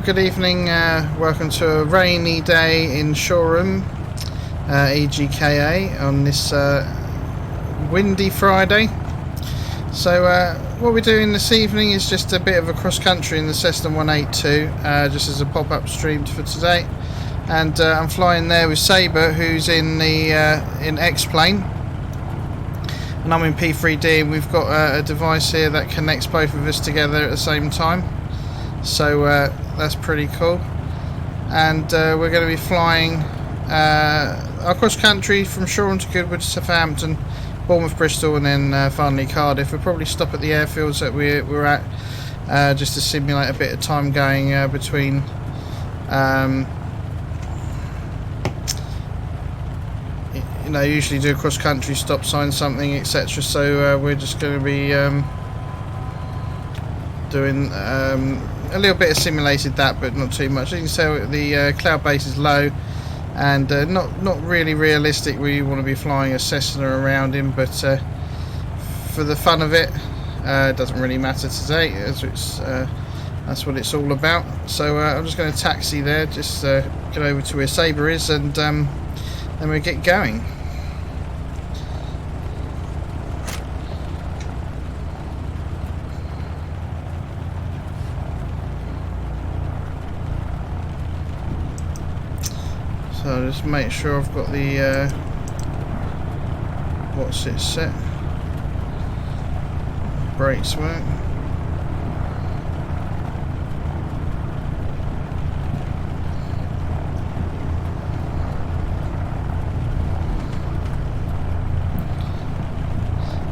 good evening. Welcome to a rainy day in Shoreham, EGKA, on this windy Friday. So what we're doing this evening is just a bit of a cross country in the Cessna 182, just as a pop-up stream for today. And I'm flying there with Saber, who's in the X-plane, and I'm in P3D, and we've got a device here that connects both of us together at the same time. So that's pretty cool. And we're going to be flying across country from Shoreham to Goodwood to Southampton, Bournemouth, Bristol, and then finally Cardiff. We'll probably stop at the airfields that we're at, just to simulate a bit of time going between you know, usually do a cross country stop sign something, etc. So we're just going to be doing a little bit of simulated that, but not too much. You can tell the cloud base is low and not really realistic. We want to be flying a Cessna around him, but for the fun of it, it doesn't really matter today, as it's that's what it's all about. So I'm just going to taxi there, just get over to where Saber is, and then we'll get going. So just make sure I've got the what's it set. Brakes work.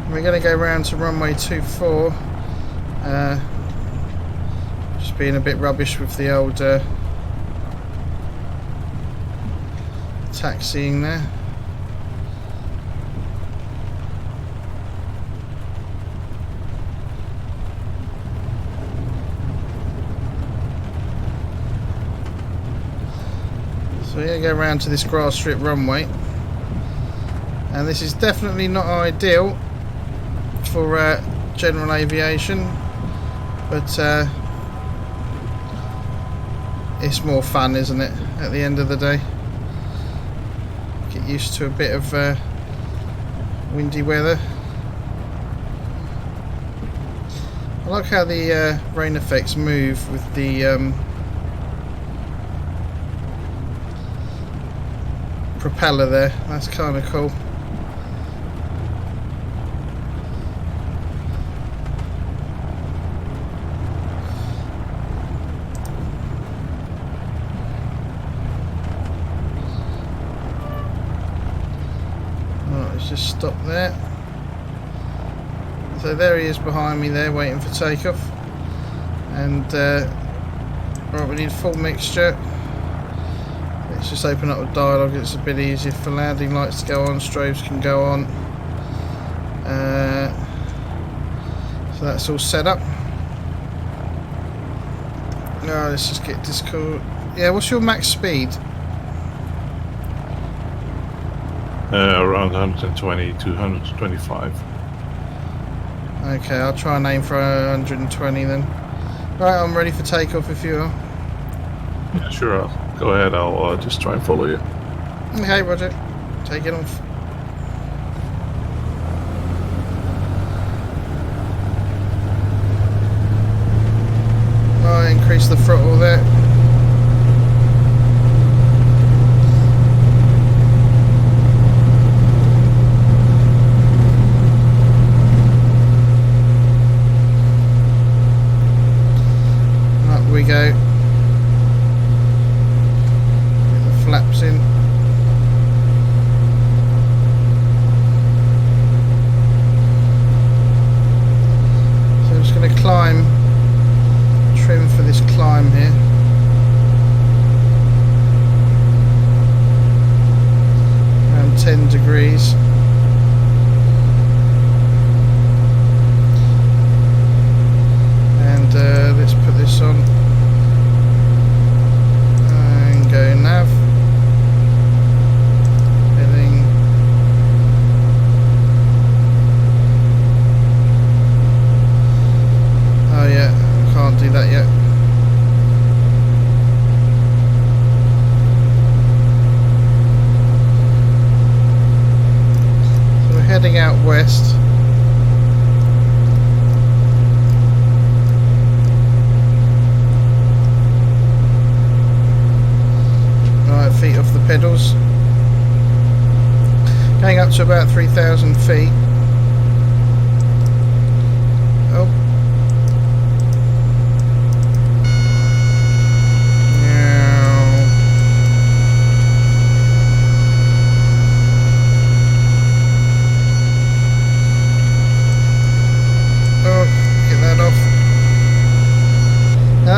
We're going to go round to runway 24. Just being a bit rubbish with the old taxiing there. So we're going to go around to this grass strip runway, and this is definitely not ideal for general aviation, but it's more fun, isn't it, at the end of the day? Get used to a bit of windy weather. I like how the rain effects move with the propeller there. That's kind of cool. Just stop there. So there he is behind me there, waiting for takeoff. And right, we need full mixture. Let's just open up the dialogue. It's a bit easier for landing lights to go on, strobes can go on. So that's all set up. Now let's just get this cool. Yeah, what's your max speed? Around 120 to 125. Okay, I'll try and aim for 120 then. Right, I'm ready for takeoff if you are. Yeah, sure. Go ahead. I'll just try and follow you. Okay, Roger. Take it off. I'll increase the throttle there. We go. Get the flaps in. So I'm just going to climb, trim for this climb here. Around 10 degrees. And let's put this on. Go nav, heading, oh yeah, can't do that yet. southwest. Right, feet off the pedals. Going up to about 3,000 feet. Oh.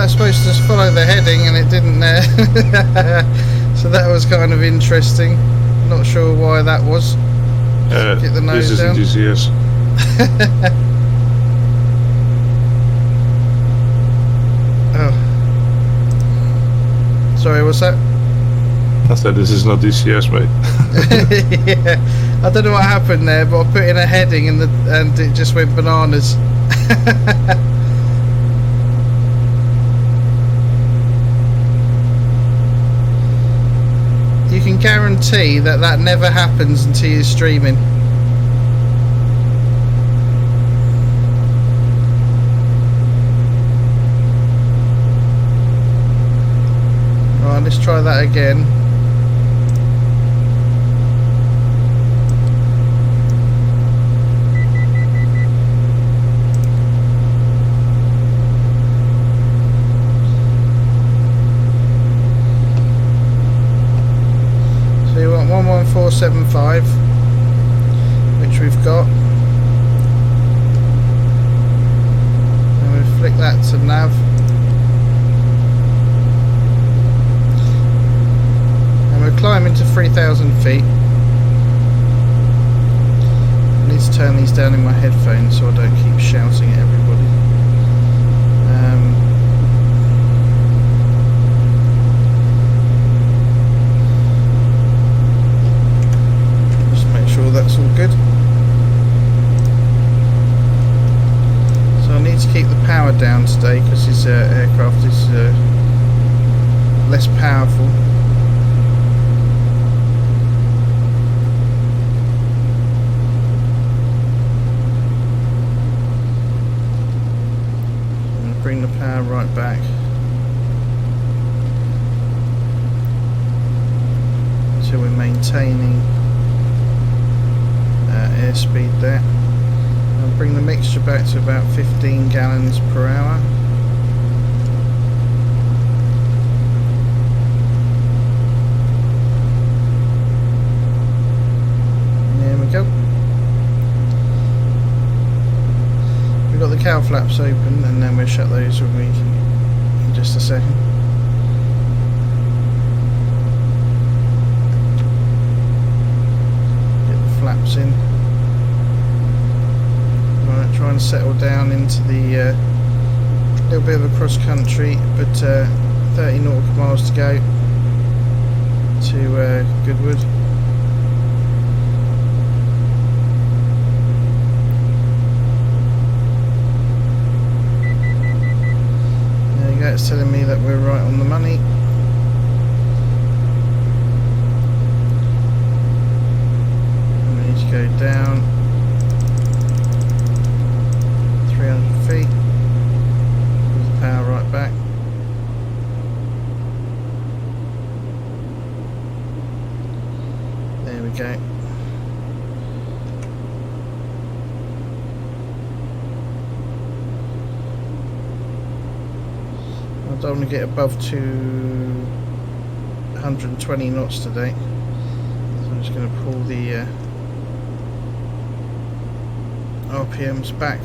Supposed to just follow the heading and it didn't there. So that was kind of interesting. Not sure why that was. Get the nose this down. isn't GCS. Oh. Sorry, what's that? I said this is not DCS, mate. Yeah. I don't know what happened there, but I put in a heading and it just went bananas. You can guarantee that that never happens until you're streaming. Right, let's try that again. So you want 11475, which we've got. And we flick that to nav. And we're climbing to 3,000 feet. I need to turn these down in my headphones so I don't keep shouting at everybody. That's all good. So I need to keep the power down today because this aircraft is less powerful. I'm going to bring the power right back. So we're maintaining airspeed there. I'll bring the mixture back to about 15 gallons per hour. There we go. We've got the cowl flaps open and then we'll shut those when we in just a second. Get the flaps in. Try and settle down into the little bit of a cross country, but 30 nautical miles to go to Goodwood. There you go, it's telling me that we're right on the money. And we need to go down 300 feet. Put the power right back. There we go. I don't want to get above 220 knots today. So I'm just going to pull the RPMs back.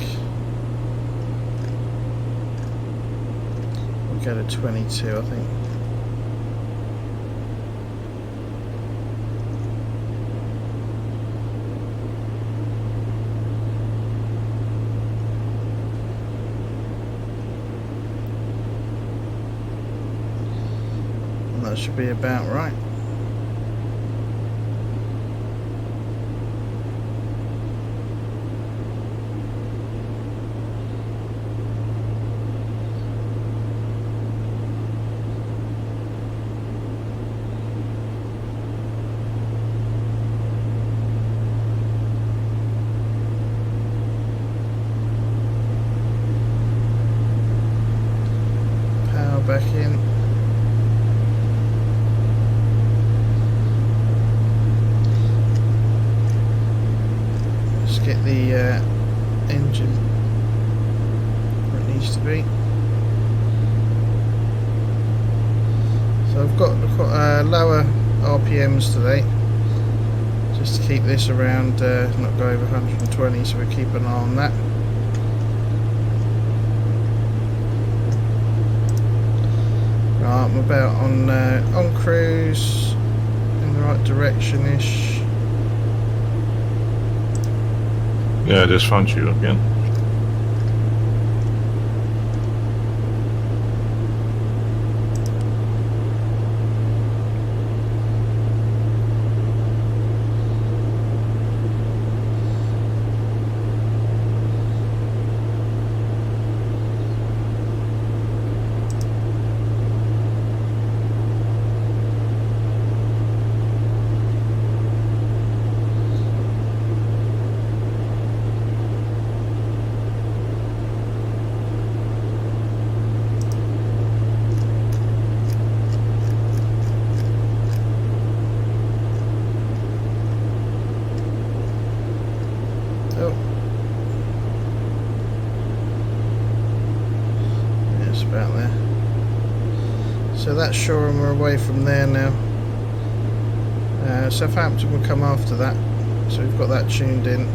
Go to 22, I think. And that should be about right. get the engine where it needs to be. So I've got lower RPMs today, just to keep this around, not go over 120, so we keep an eye on that. Right, I'm about on cruise, in the right direction-ish. Yeah, I just found you again. So that's Shoreham, we're away from there now. Southampton will come after that, so we've got that tuned in.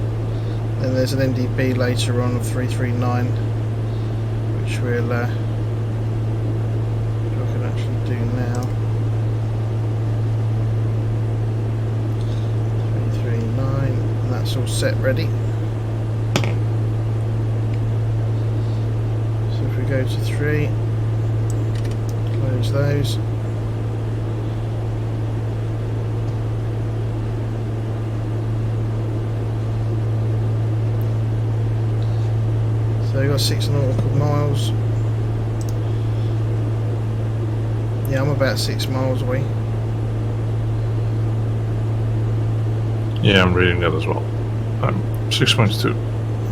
Then there's an NDB later on of 339, which we'll I can actually do now. 339, and that's all set ready. So if we go to 3. Close those. So we've got 6 nautical miles. Yeah, I'm about 6 miles away. Yeah, I'm reading that as well. I'm 6.2.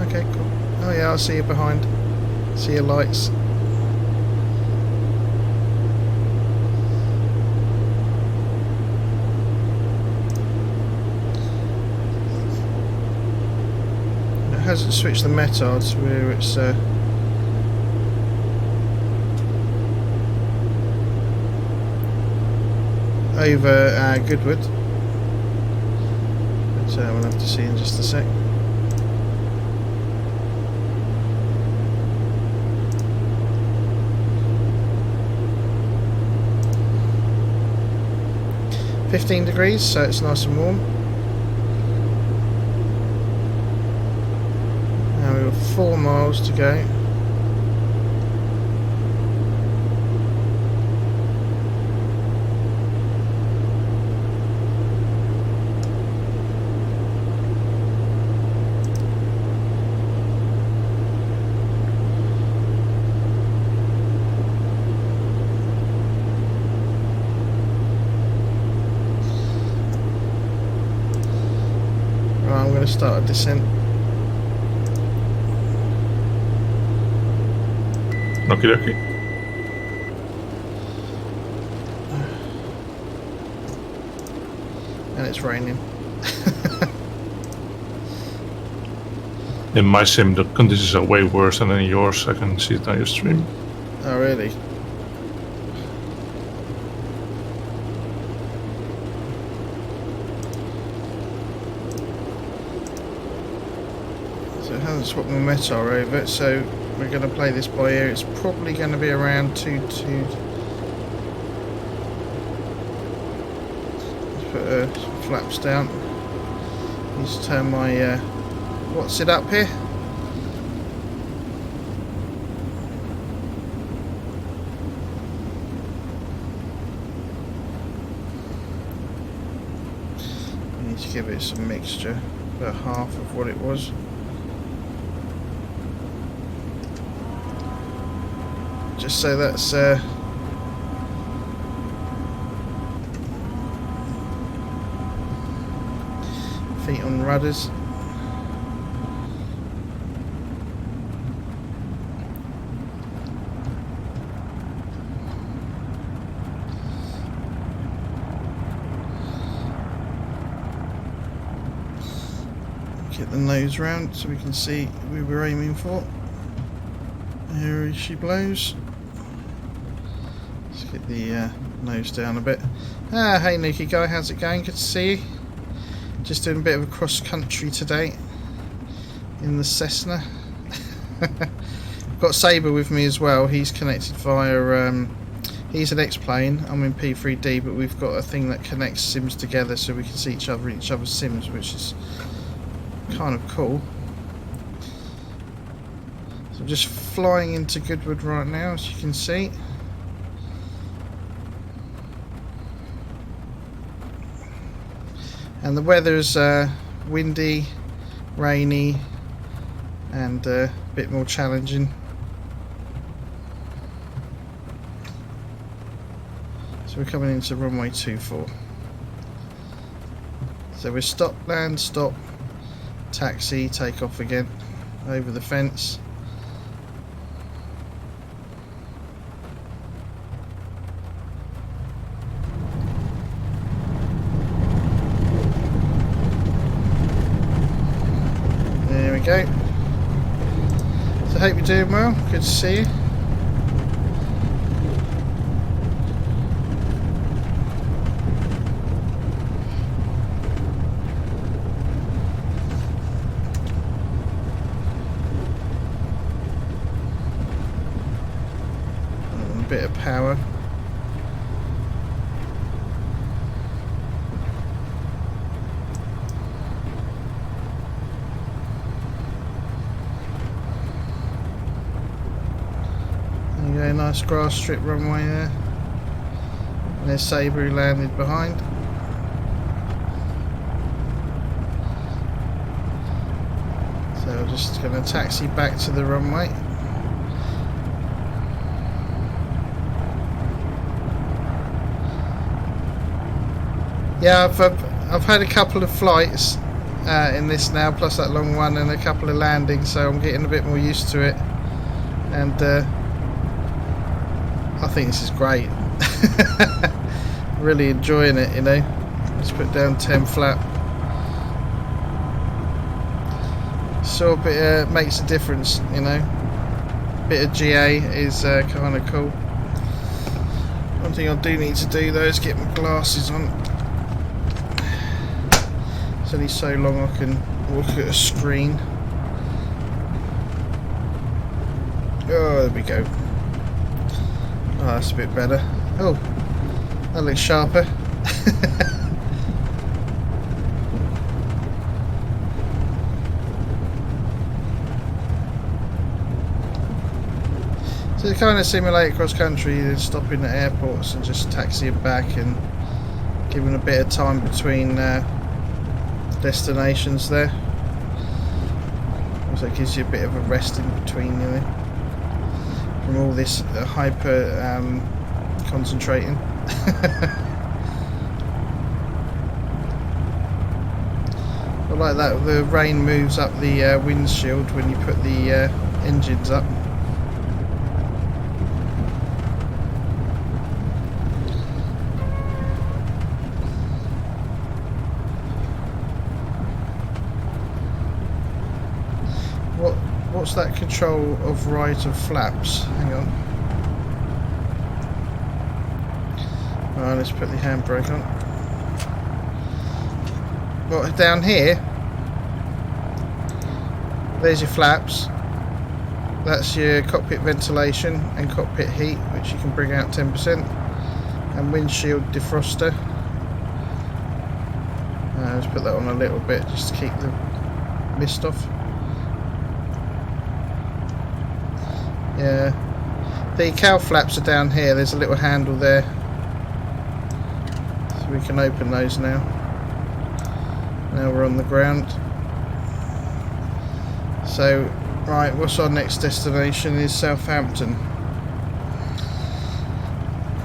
Okay, cool. Oh yeah, I'll see you behind. See your lights. Hasn't switched the metards where it's over Goodwood, but we'll have to see in just a sec. $15°, so it's nice and warm. 4 miles to go. Right, I'm going to start a descent. Okie dokie. And it's raining. In my sim, the conditions are way worse than in yours. I can see it on your stream. Oh, really? So it hasn't swapped my metar over, so we're going to play this by ear. It's probably going to be around 2. Let's put some flaps down. Need to turn my what's it up here? I need to give it some mixture, about half of what it was. Just so that's feet on rudders. Get the nose round so we can see who we were aiming for. Here she blows. Let's get the nose down a bit. Hey Nuki guy, how's it going? Good to see you. Just doing a bit of a cross country today in the Cessna. Got Saber with me as well. He's connected via he's an X-plane, I'm in P3D, but we've got a thing that connects sims together so we can see each other in each other's sims, which is kind of cool. So I'm just flying into Goodwood right now, as you can see. And the weather's windy, rainy, and a bit more challenging. So we're coming into runway 24. So we're stop, land, stop, taxi, take off again, over the fence. There we go. So I hope you're doing well, good to see you. Bit of power. There you go, nice grass strip runway there. And there's Saber who landed behind. So I'm just going to taxi back to the runway. Yeah, I've had a couple of flights in this now, plus that long one, and a couple of landings, so I'm getting a bit more used to it. And I think this is great. Really enjoying it, you know. Let's put down 10 flat. So a bit makes a difference, you know. Bit of GA is kind of cool. One thing I do need to do though is get my glasses on. It's only so long I can look at a screen. Oh, there we go. Oh, that's a bit better. Oh, that looks sharper. So to kind of simulate cross country, stopping at airports and just taxiing back and giving a bit of time between destinations there. Also gives you a bit of a rest in between, you know, from all this hyper concentrating. I like that the rain moves up the windshield when you put the engines up. What's that control of right of flaps? Hang on. Alright, let's put the handbrake on. Well, down here, there's your flaps. That's your cockpit ventilation and cockpit heat, which you can bring out 10%. And windshield defroster. Let's put that on a little bit just to keep the mist off. Yeah, the cowl flaps are down here. There's a little handle there, so we can open those now. Now we're on the ground. So, right, what's our next destination is Southampton.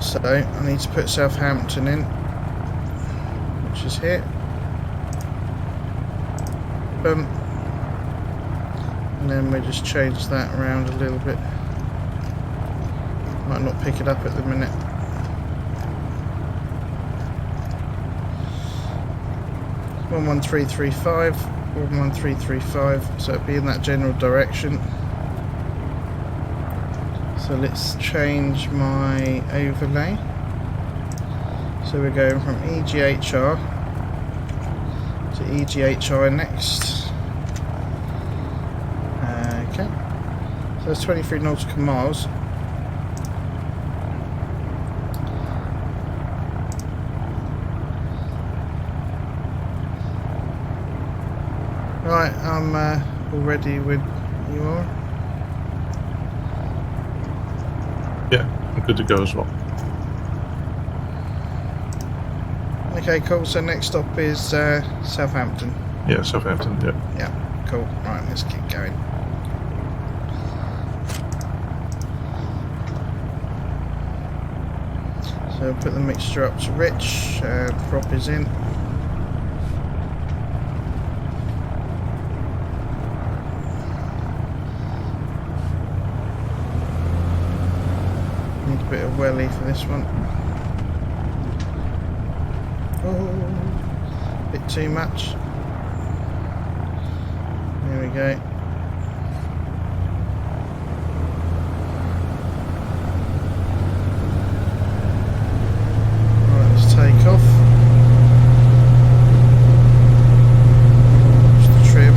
So, I need to put Southampton in, which is here. Boom. And then we just change that around a little bit. Might not pick it up at the minute. It's 11335. 11335, so it'll be in that general direction. So let's change my overlay. So we're going from EGHR to EGHI next. Okay, so that's 23 nautical miles. Right, I'm all ready when you are. Yeah, I'm good to go as well. Okay, cool. So next stop is Southampton. Yeah, Southampton, yeah. Yeah, cool. Right, let's keep going. So put the mixture up to rich, prop is in. Need a bit of welly for this one. Oh, bit too much. There we go. Right, let's take off. Just the trim.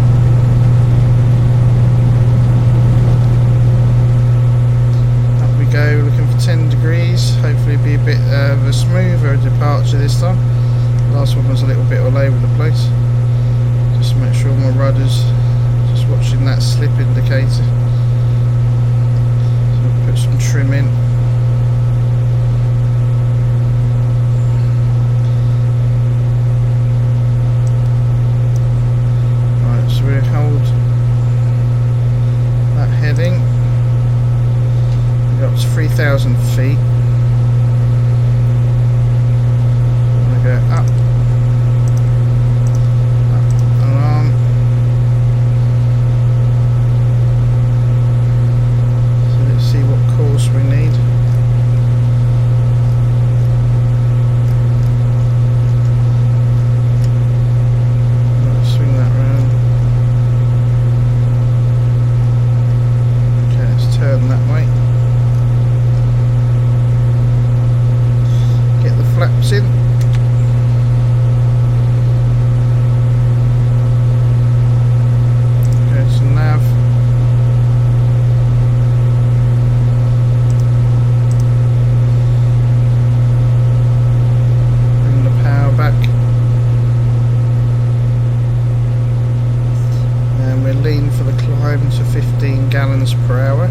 Up we go, looking for 10 degrees. Hopefully be a bit of a smoother departure this time. Last one was a little bit all over the place. Just to make sure my rudder's just watching that slip indicator. So I'll put some trim in. Right, so we'll hold that heading. We've got up to 3,000 feet. Go up, up and on. So let's see what course we need. Right, swing that round. Okay, let's turn that way. Get the flaps in. Nav. Bring the power back. And we're lean for the climb to 15 gallons per hour.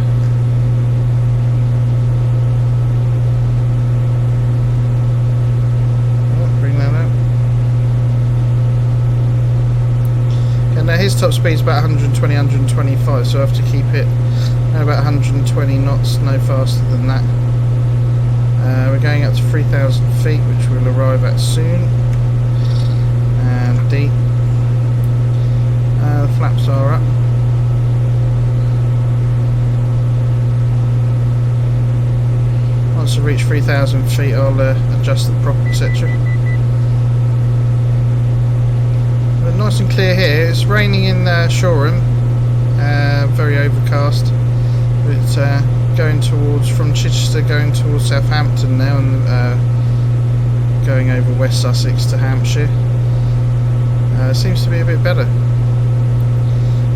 Oh, bring that up. Now his top speed is about 120, 125, so I have to keep it about 120 knots, no faster than that. We're going up to 3,000 feet, which we'll arrive at soon. And D. The flaps are up. Once I reach 3,000 feet, I'll adjust the prop, etc. Nice and clear here. It's raining in Shoreham, very overcast. It's going towards, from Chichester going towards Southampton now, and going over West Sussex to Hampshire. Seems to be a bit better.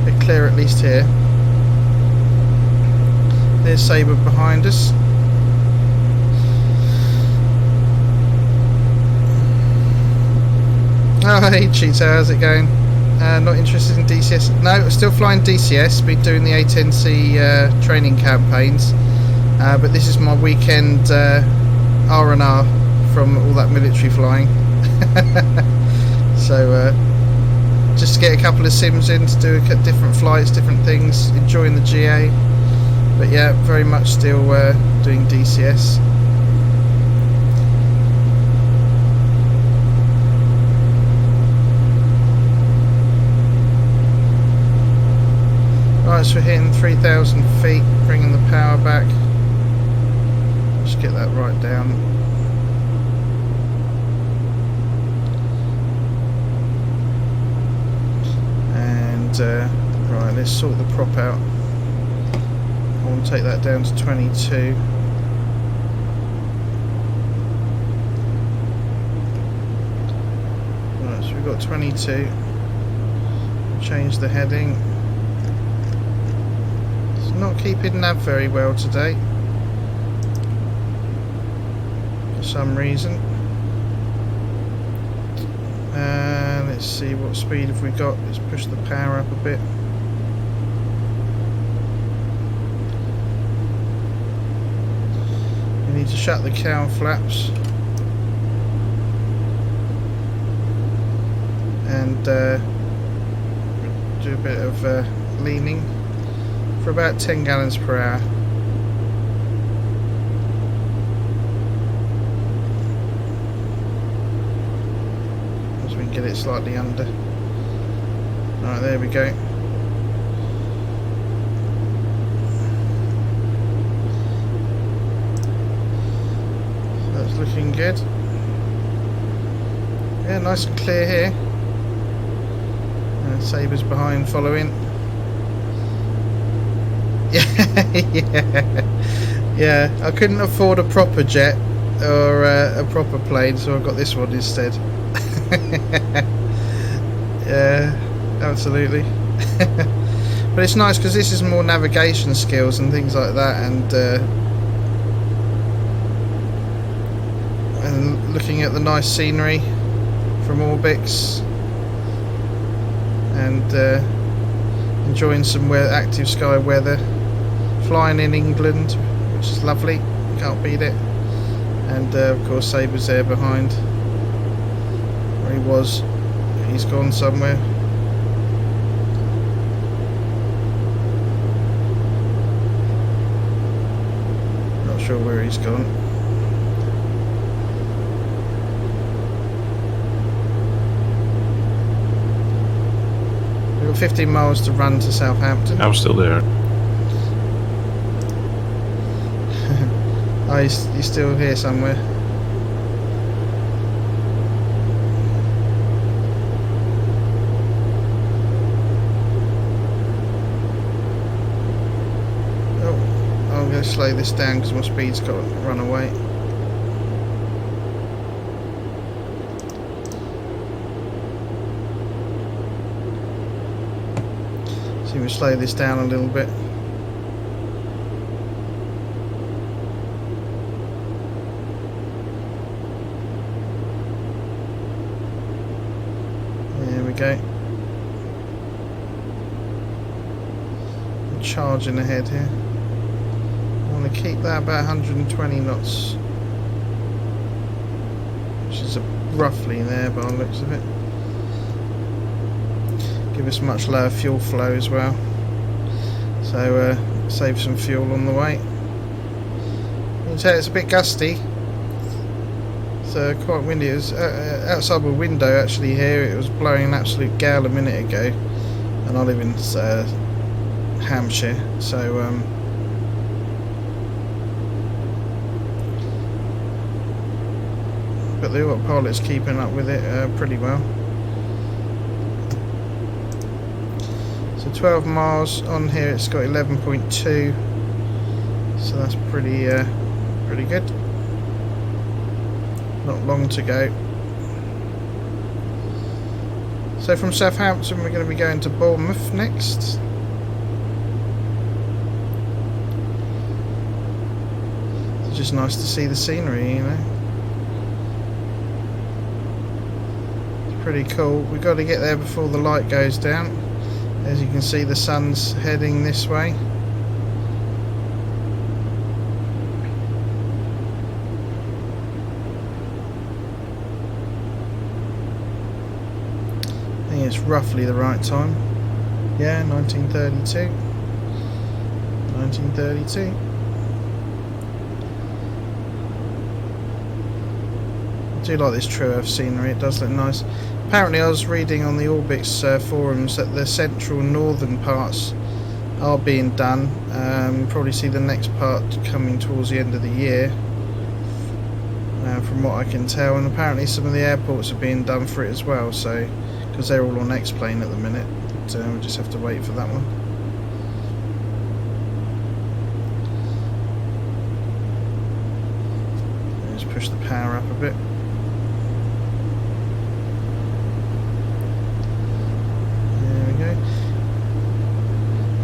A bit clear at least here. There's Saber behind us. Oh, hey Cheetah, how's it going? Not interested in DCS? No, still flying DCS, been doing the A10C training campaigns, but this is my weekend R&R from all that military flying. So just to get a couple of sims in to do different flights, different things, enjoying the GA, but yeah, very much still doing DCS. Right, so we're hitting 3,000 feet, bringing the power back. Just get that right down. right, let's sort the prop out. I want to take that down to 22. Right, so we've got 22. Change the heading. It's not keeping nav very well today for some reason. Let's see, what speed have we got? Let's push the power up a bit. We need to shut the cowl flaps and do a bit of leaning for about 10 gallons per hour. Get it slightly under. Alright, there we go. That's looking good. Yeah, nice and clear here. Saber's behind following. Yeah, I couldn't afford a proper jet or a proper plane, so I got this one instead. Yeah, absolutely. But it's nice because this is more navigation skills and things like that, and looking at the nice scenery from Orbx, and enjoying some active sky weather, flying in England, which is lovely, can't beat it. And of course Saber's there behind. He was. He's gone somewhere. Not sure where he's gone. We've got 15 miles to run to Southampton. I'm still there. Oh, he's still here somewhere. Slow this down because my speed's got to run away. So we slow this down a little bit. There we go. I'm charging ahead here. To keep that about 120 knots, which is roughly there by the looks of it. Give us much lower fuel flow as well, so save some fuel on the way. You can tell it's a bit gusty, so quite windy. It was outside my window actually here. It was blowing an absolute gale a minute ago, and I live in Hampshire, so but the autopilot's keeping up with it pretty well. So 12 miles on here, it's got 11.2, so that's pretty good. Not long to go. So from Southampton we're going to be going to Bournemouth next. It's just nice to see the scenery, you know. Pretty cool. We've got to get there before the light goes down. As you can see, the sun's heading this way. I think it's roughly the right time. Yeah, 1932. 1932. I do like this true earth scenery, it does look nice. Apparently I was reading on the Orbx forums that the central northern parts are being done. We'll probably see the next part coming towards the end of the year. from what I can tell, and apparently some of the airports are being done for it as well, so because they're all on X-Plane at the minute, but we'll just have to wait for that one. Just push the power up a bit.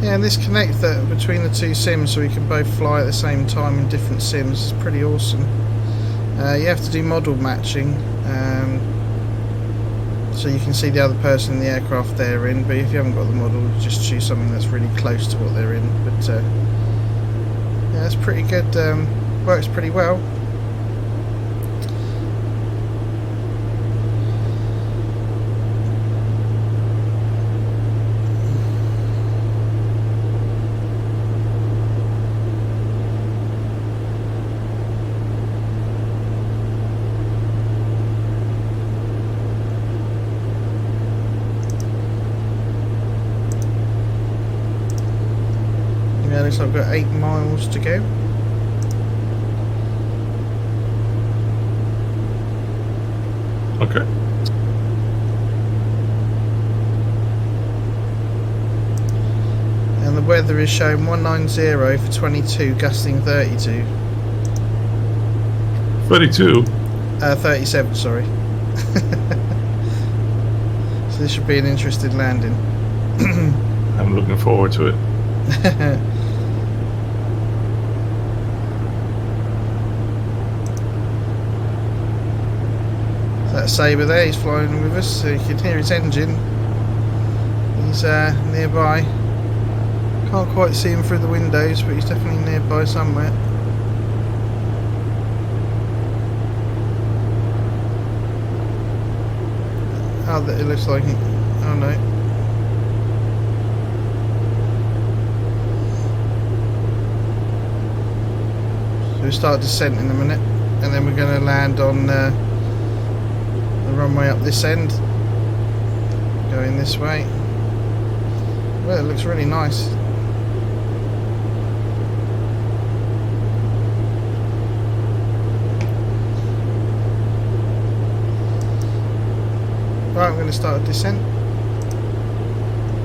Yeah, and this connect that between the two sims so we can both fly at the same time in different sims is pretty awesome. You have to do model matching, so you can see the other person in the aircraft they're in, but if you haven't got the model, you just choose something that's really close to what they're in. But yeah, that's pretty good, works pretty well. So I've got 8 miles to go. Okay. And the weather is showing 190 for 22, gusting 32. 32? 37, sorry. So this should be an interesting landing. I'm looking forward to it. That Saber there, he's flying with us, so you can hear his engine. He's nearby. Can't quite see him through the windows, but he's definitely nearby somewhere. Oh, it looks like he... oh no. So we'll start descent in a minute, and then we're going to land on the runway up this end, going this way. Well, it looks really nice. Right, I'm going to start a descent.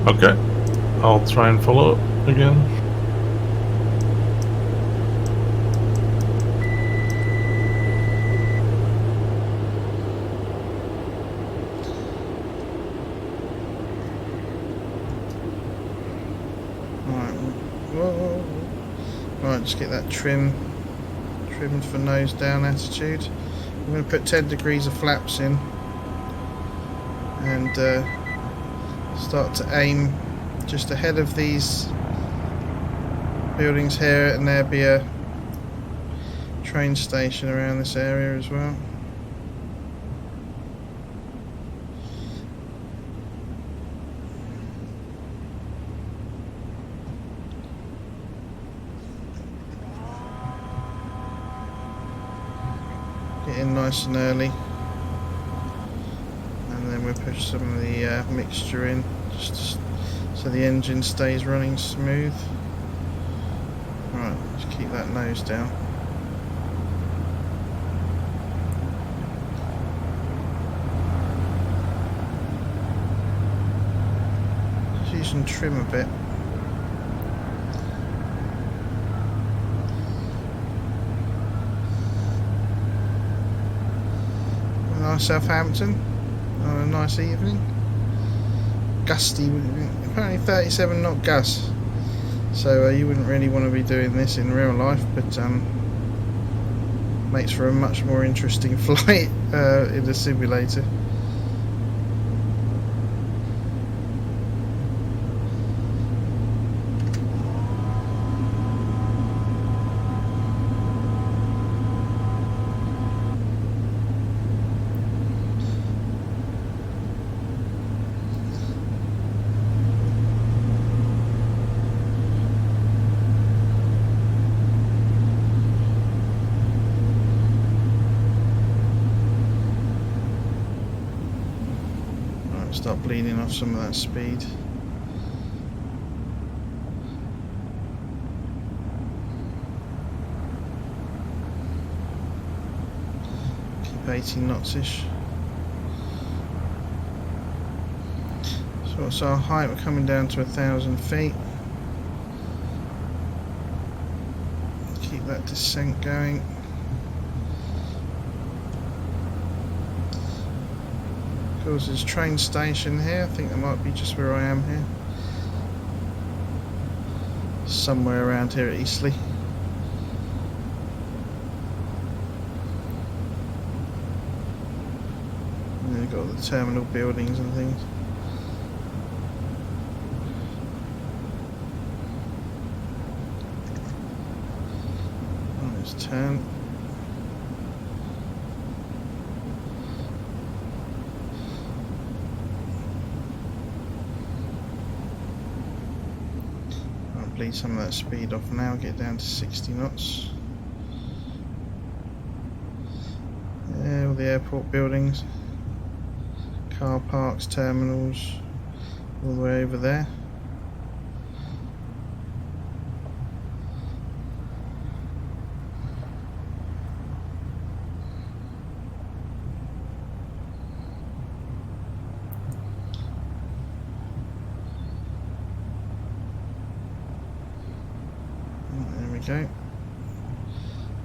Okay. I'll try and follow up again. Right, just get that trimmed for nose down attitude. I'm going to put 10 degrees of flaps in and start to aim just ahead of these buildings here, and there'll be a train station around this area as well. Get in nice and early, and then we'll push some of the mixture in just so the engine stays running smooth. Right, just keep that nose down. Just use some trim a bit. Nice Southampton on a nice evening. Gusty, apparently 37 knot gusts, so you wouldn't really want to be doing this in real life, but makes for a much more interesting flight in the simulator. Start bleeding off some of that speed. 80 knots-ish. So what's our height? We're coming down to 1,000 feet. Keep that descent going. Of course, there's a train station here. I think that might be just where I am here. Somewhere around here at Eastleigh. And then we've got the terminal buildings and things. Oh, let's turn. Bleed some of that speed off now, get down to 60 knots. Yeah, all the airport buildings, car parks, terminals, all the way over there. Go.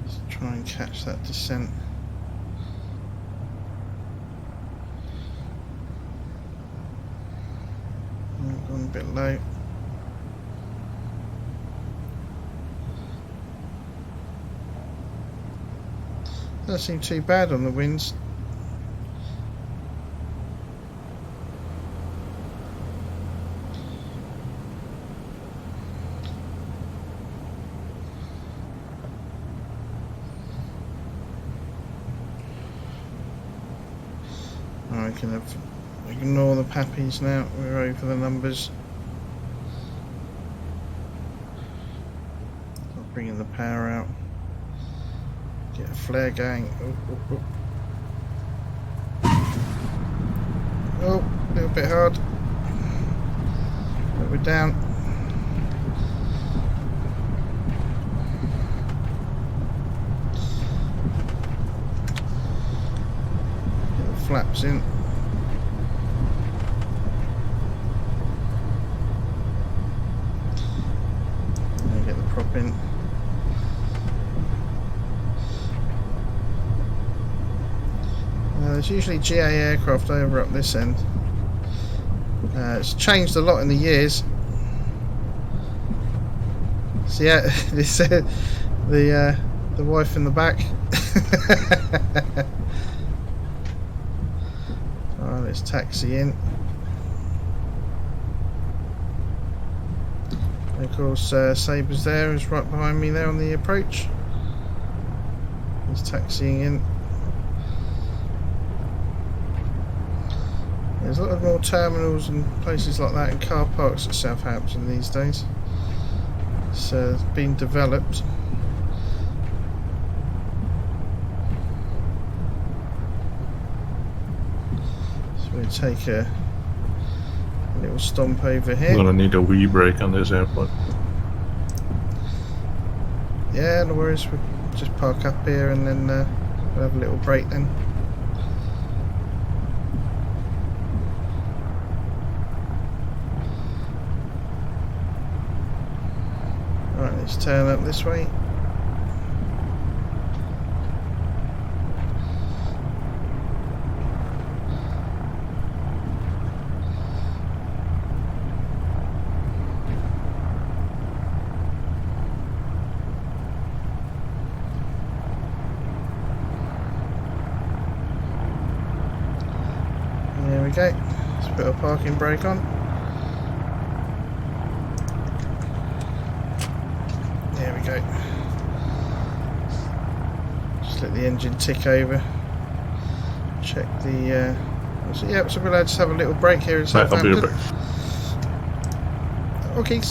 Let's try and catch that descent. Gone a bit low. Doesn't seem too bad on the winds. I can ignore the pappies now, we're over the numbers. I'll bring in the power out, get a flare going. Oh, a little bit hard, but we're down. Get the flaps in. Prop in. There's usually GA aircraft over up this end. It's changed a lot in the years. So yeah, this the wife in the back. Alright, let's taxi in. Of course, Saber's there, is right behind me there on the approach. He's taxiing in. There's a lot more terminals and places like that and car parks at Southampton these days. So it's been developed. So we'll take a little stomp over here. I'm gonna need a wee break on this airport. Yeah, no worries. We'll just park up here and then we'll have a little break then. Right, let's turn up this way. There we go. Let's put a parking brake on. There we go. Just let the engine tick over. Check the. So yeah, so we'll just have a little break here in Right, I'll be Southampton. Okay.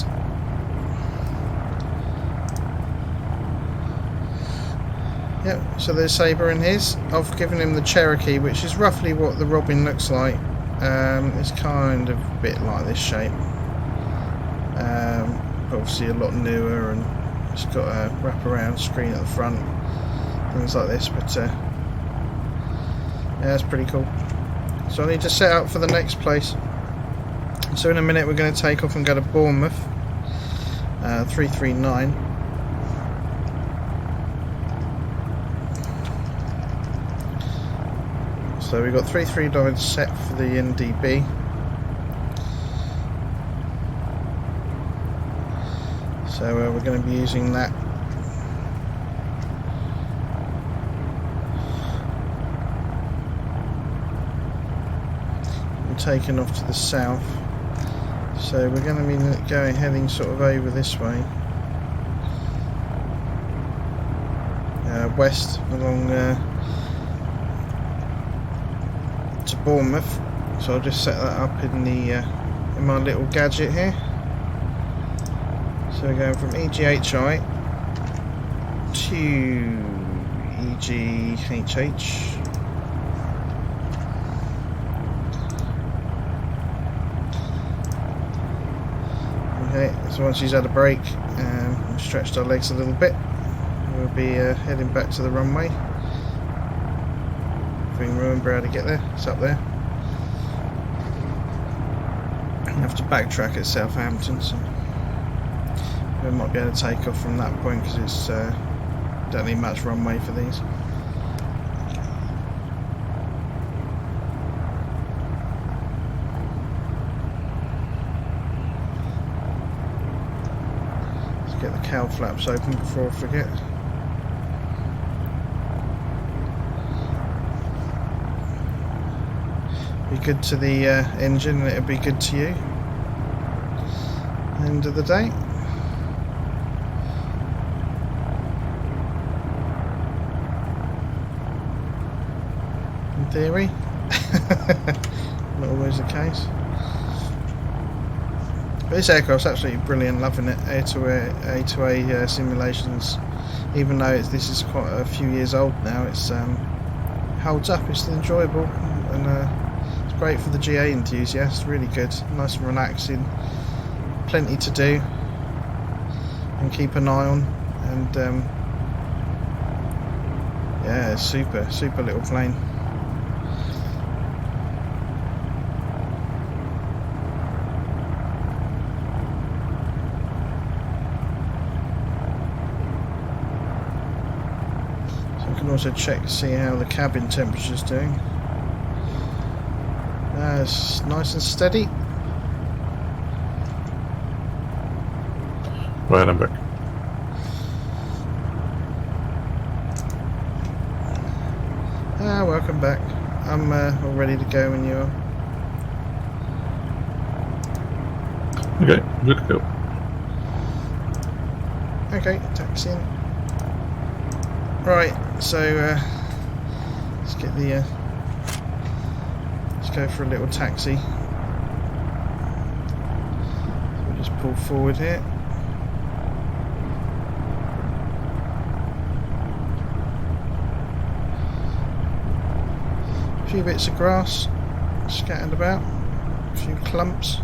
Yep, so there's Saber in his. I've given him the Cherokee, which is roughly what the Robin looks like. It's kind of a bit like this shape. Obviously a lot newer, and it's got a wraparound screen at the front, things like this. But Yeah, that's pretty cool. So I need to set up for the next place. So in a minute we're going to take off and go to Bournemouth, 339. So we've got 339 set for the NDB. So we're going to be using that. We're taking off to the south. So we're going to be heading sort of over this way. West along to Bournemouth. So I'll just set that up in the in my little gadget here. So we're going from EGHI to EGHH. Okay, so once she's had a break and stretched our legs a little bit, we'll be heading back to the runway. If we can remember how to get there, it's up there. We have to backtrack at Southampton, so we might be able to take off from that point because it's don't need much runway for these. Let's get the cowl flaps open before I forget. Be good to the engine and it'll be good to you. End of the day. In theory. Not always the case. But this aircraft's absolutely brilliant, loving it. A2A simulations, even though this is quite a few years old now, it's holds up, it's enjoyable, and it's great for the GA enthusiast, really good, nice and relaxing, plenty to do and keep an eye on, and yeah, it's super little plane. Also check to see how the cabin temperature is doing. It's nice and steady. Right, I'm back. Welcome back. I'm all ready to go when you are. Okay, good to go. Okay, taxi in. Right, so let's get the let's go for a little taxi. So we'll just pull forward here. A few bits of grass scattered about, a few clumps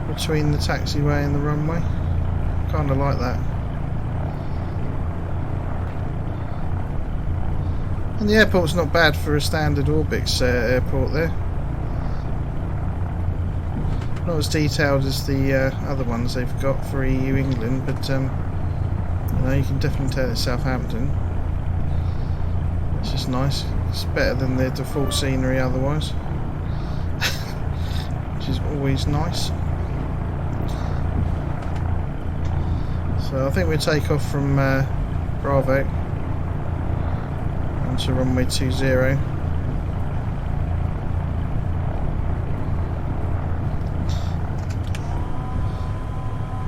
between the taxiway and the runway. Kind of like that. And the airport's not bad for a standard Orbx airport there. Not as detailed as the other ones they've got for EU England, but you know, you can definitely tell it's Southampton. It's just nice. It's better than the default scenery otherwise, which is always nice. So I think we'll take off from Bravo onto runway 20.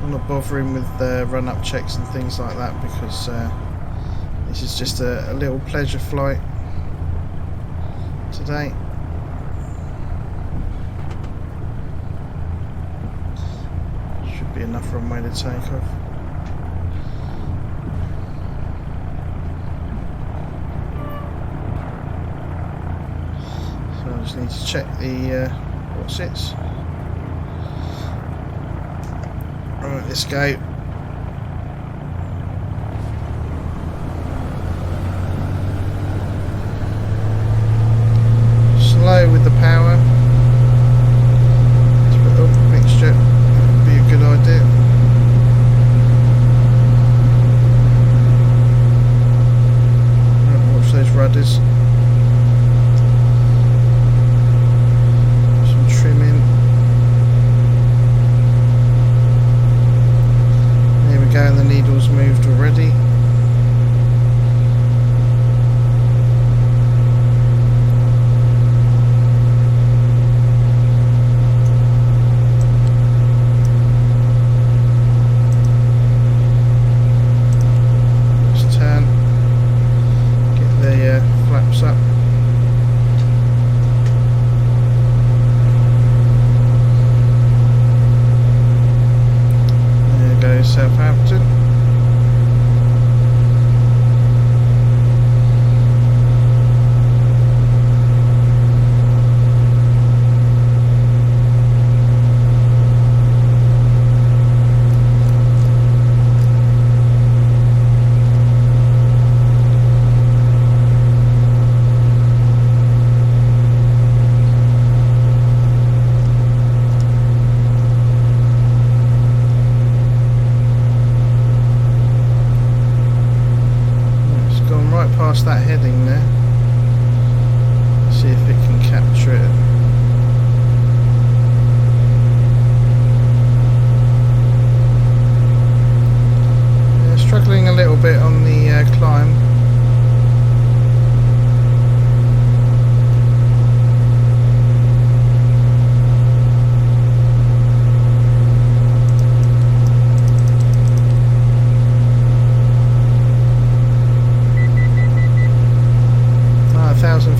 I'm not bothering with run-up checks and things like that because this is just a little pleasure flight today. Should be enough runway to take off. Just need to check the what's it? Right, let's go. the power. Let's put up mixture. Would be a good idea. Right, watch those rudders. Some trimming. There we go, and the needle's moved already. Flaps up. There goes Southampton. Past that heading there. See if it can capture it. Yeah, struggling a little bit on the climb.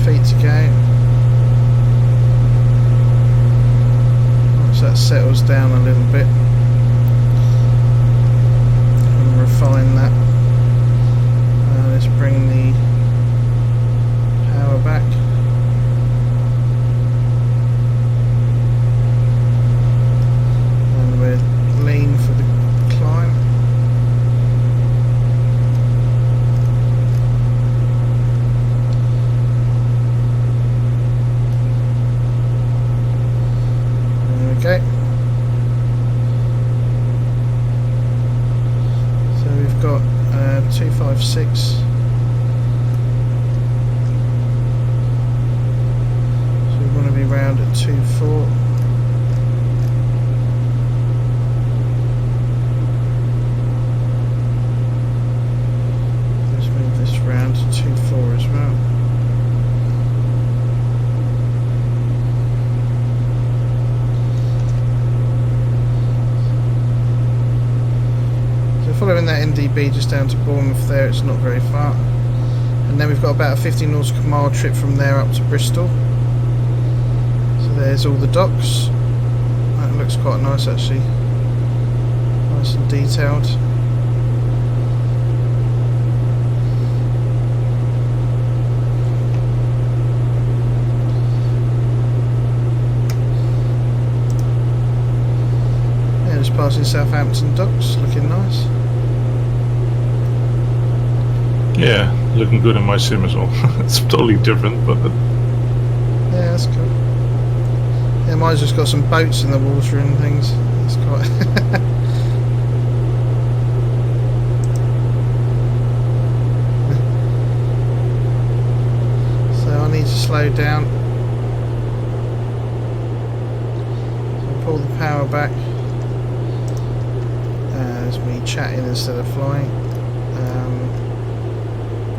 Feet to go. Once that settles down a little bit, and refine that. Let's bring the power back. And we're lean for the climb. Okay. So we've got 256. So we want to be round at 24. Let's move this round to 24 as well. Following that NDB just down to Bournemouth there, it's not very far. And then we've got about a 50 nautical mile trip from there up to Bristol. So there's all the docks. That looks quite nice actually. Nice and detailed. Yeah, just passing Southampton docks, looking nice. Yeah, looking good in my sim as well. It's totally different, but yeah, that's cool. Yeah, mine's just got some boats in the water and things. It's quite. So I need to slow down. So pull the power back. There's me chatting instead of flying.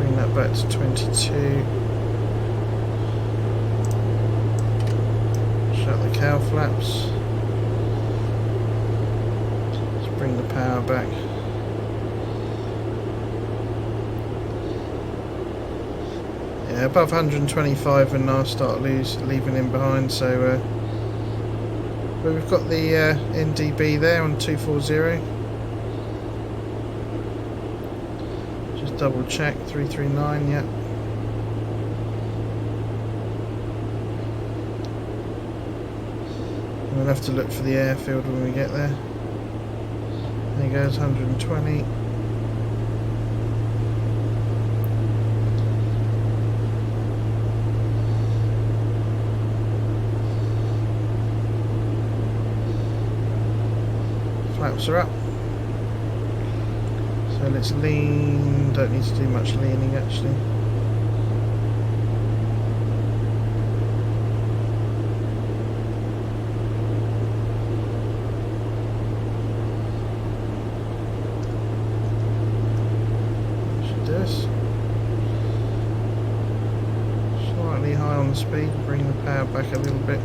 That back to 22. Shut the cow flaps. Let's bring the power back. Yeah, above 125 and I'll start leaving him behind. So, but we've got the NDB there on 240. Double check 339, yeah. We'll have to look for the airfield when we get there. There goes 120. Flaps are up. So let's lean. Don't need to do much leaning actually. Should do this. Slightly high on the speed. Bring the power back a little bit.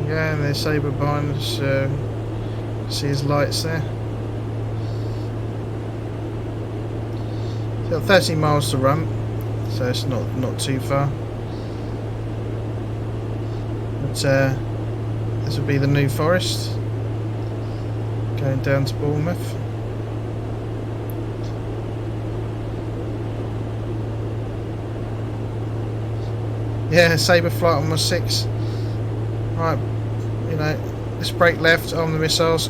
Yeah, and there's Saber behind us. See his lights there. It's got 30 miles to run, so it's not too far. But this will be the New Forest, going down to Bournemouth. Yeah, Saber flight on my 6. Right, you know, let's brake left on the missiles.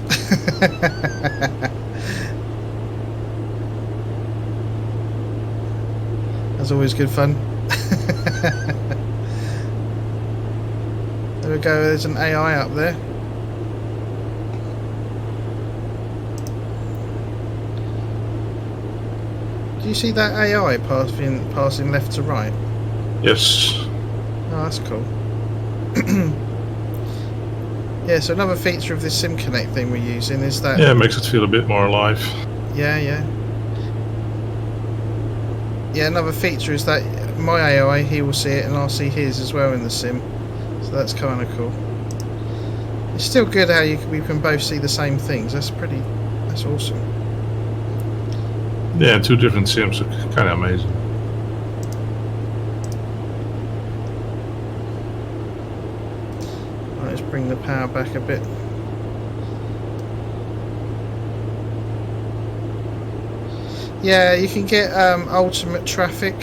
That's always good fun. There we go, there's an AI up there. Do you see that AI passing left to right? Yes. Oh, that's cool. Yeah, so another feature of this Sim Connect thing we're using is that... Yeah, it makes it feel a bit more alive. Yeah. Yeah, another feature is that my AI, he will see it and I'll see his as well in the sim. So that's kind of cool. It's still good how we can both see the same things. That's awesome. Yeah, 2 different sims are kind of amazing. Right, let's bring the power back a bit. Yeah, you can get ultimate traffic,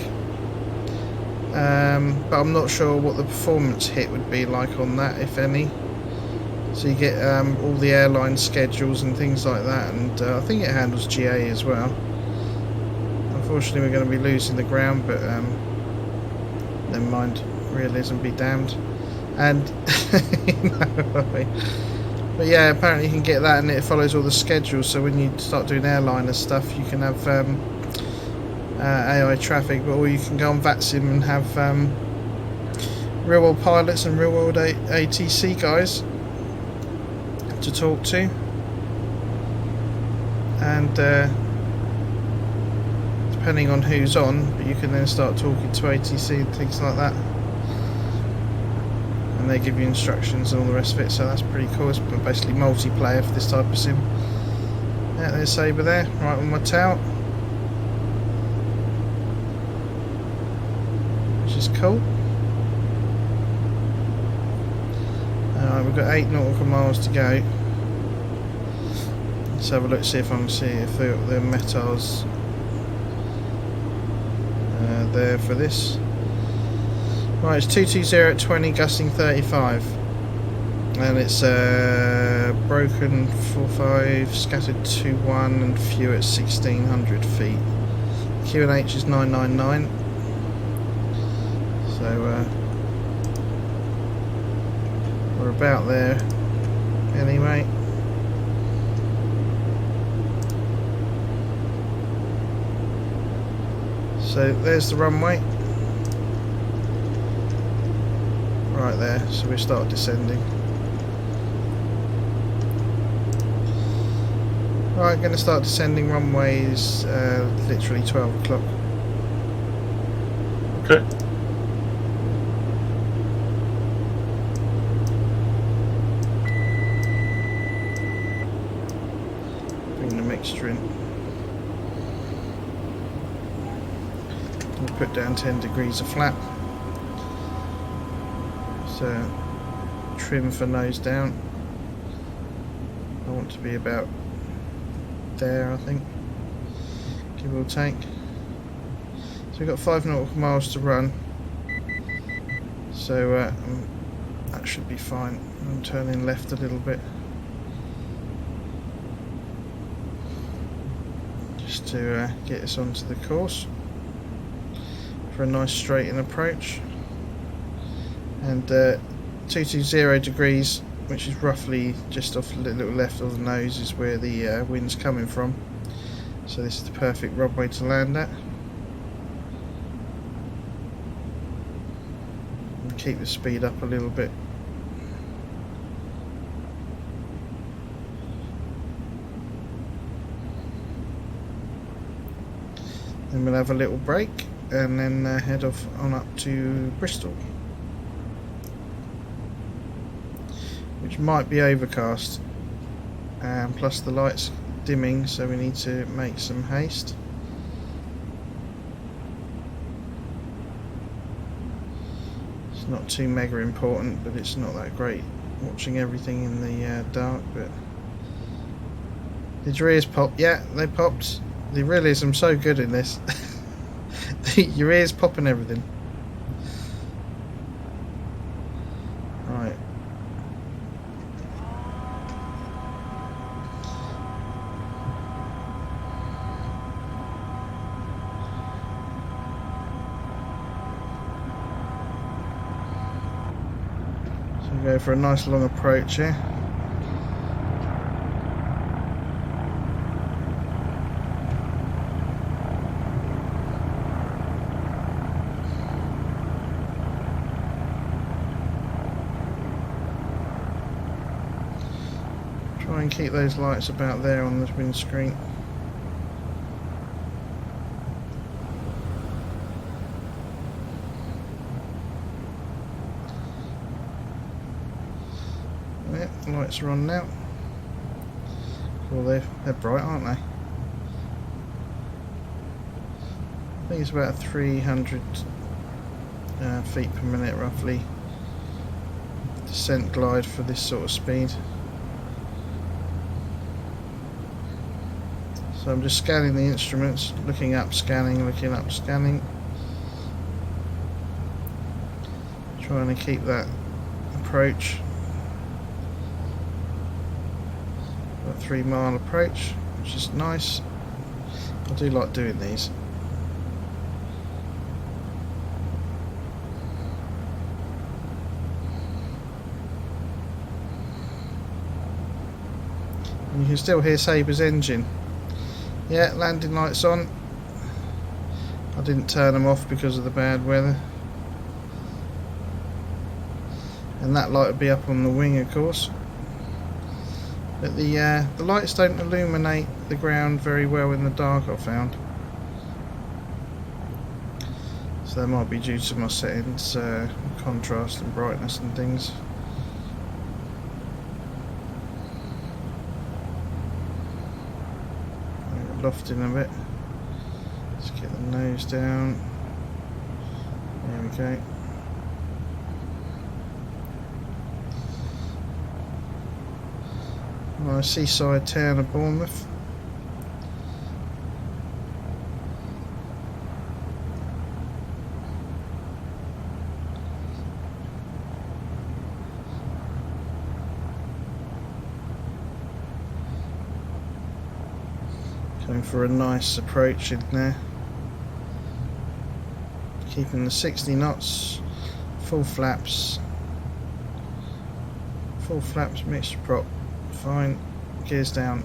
but I'm not sure what the performance hit would be like on that, if any. So you get all the airline schedules and things like that, and I think it handles GA as well. Unfortunately, we're going to be losing the ground, but never mind. Realism be damned. And but yeah, apparently you can get that, and it follows all the schedules. So when you start doing airliner stuff, you can have AI traffic, or you can go on VATSIM and have real world pilots and real world ATC guys to talk to, and depending on who's on, but you can then start talking to ATC and things like that, and they give you instructions and all the rest of it. So that's pretty cool. It's basically multiplayer for this type of sim. Yeah, there's Saber there, right on my tail, which is cool. Alright, we've got 8 nautical miles to go. Let's have a look, see if I can see if the metals there for this. Right, it's 220 at 20, gusting 35. And it's broken 4.5, scattered 2.1, and few at 1600 feet. QNH is 999. So we're about there anyway. So there's the runway right there, so we start descending. Right, going to start descending. Runway is literally 12 o'clock. Okay. Bring the mixture in. We'll put down 10 degrees of flap. So trim for nose down. I want to be about there, I think, give or take. So we've got 5 nautical miles to run, so that should be fine. I'm turning left a little bit just to get us onto the course for a nice straight-in approach. and 220 degrees, which is roughly just off a little left of the nose, is where the wind's coming from. So this is the perfect runway to land at. And keep the speed up a little bit. Then we'll have a little break and then head off on up to Bristol, which might be overcast, plus the lights dimming, so we need to make some haste. It's not too mega important, but it's not that great watching everything in the dark. But did your ears pop? Yeah, they popped. The realism's so good in this. Your ears pop and everything. Right. So we go for a nice long approach here. Try and keep those lights about there on the windscreen. Yeah, the lights are on now. Well, they're bright, aren't they? I think it's about 300 feet per minute roughly. Descent glide for this sort of speed. So I'm just scanning the instruments, looking up, scanning, looking up, scanning. Trying to keep that approach. About 3 mile approach, which is nice. I do like doing these. And you can still hear Saber's engine. Yeah, landing lights on. I didn't turn them off because of the bad weather. And that light would be up on the wing, of course. But the lights don't illuminate the ground very well in the dark, I found. So that might be due to my settings, contrast and brightness and things. Lofting a bit. Let's get the nose down. There we go. Nice seaside town of Bournemouth. Going for a nice approach in there. Keeping the 60 knots, full flaps, mixture prop, fine, gears down,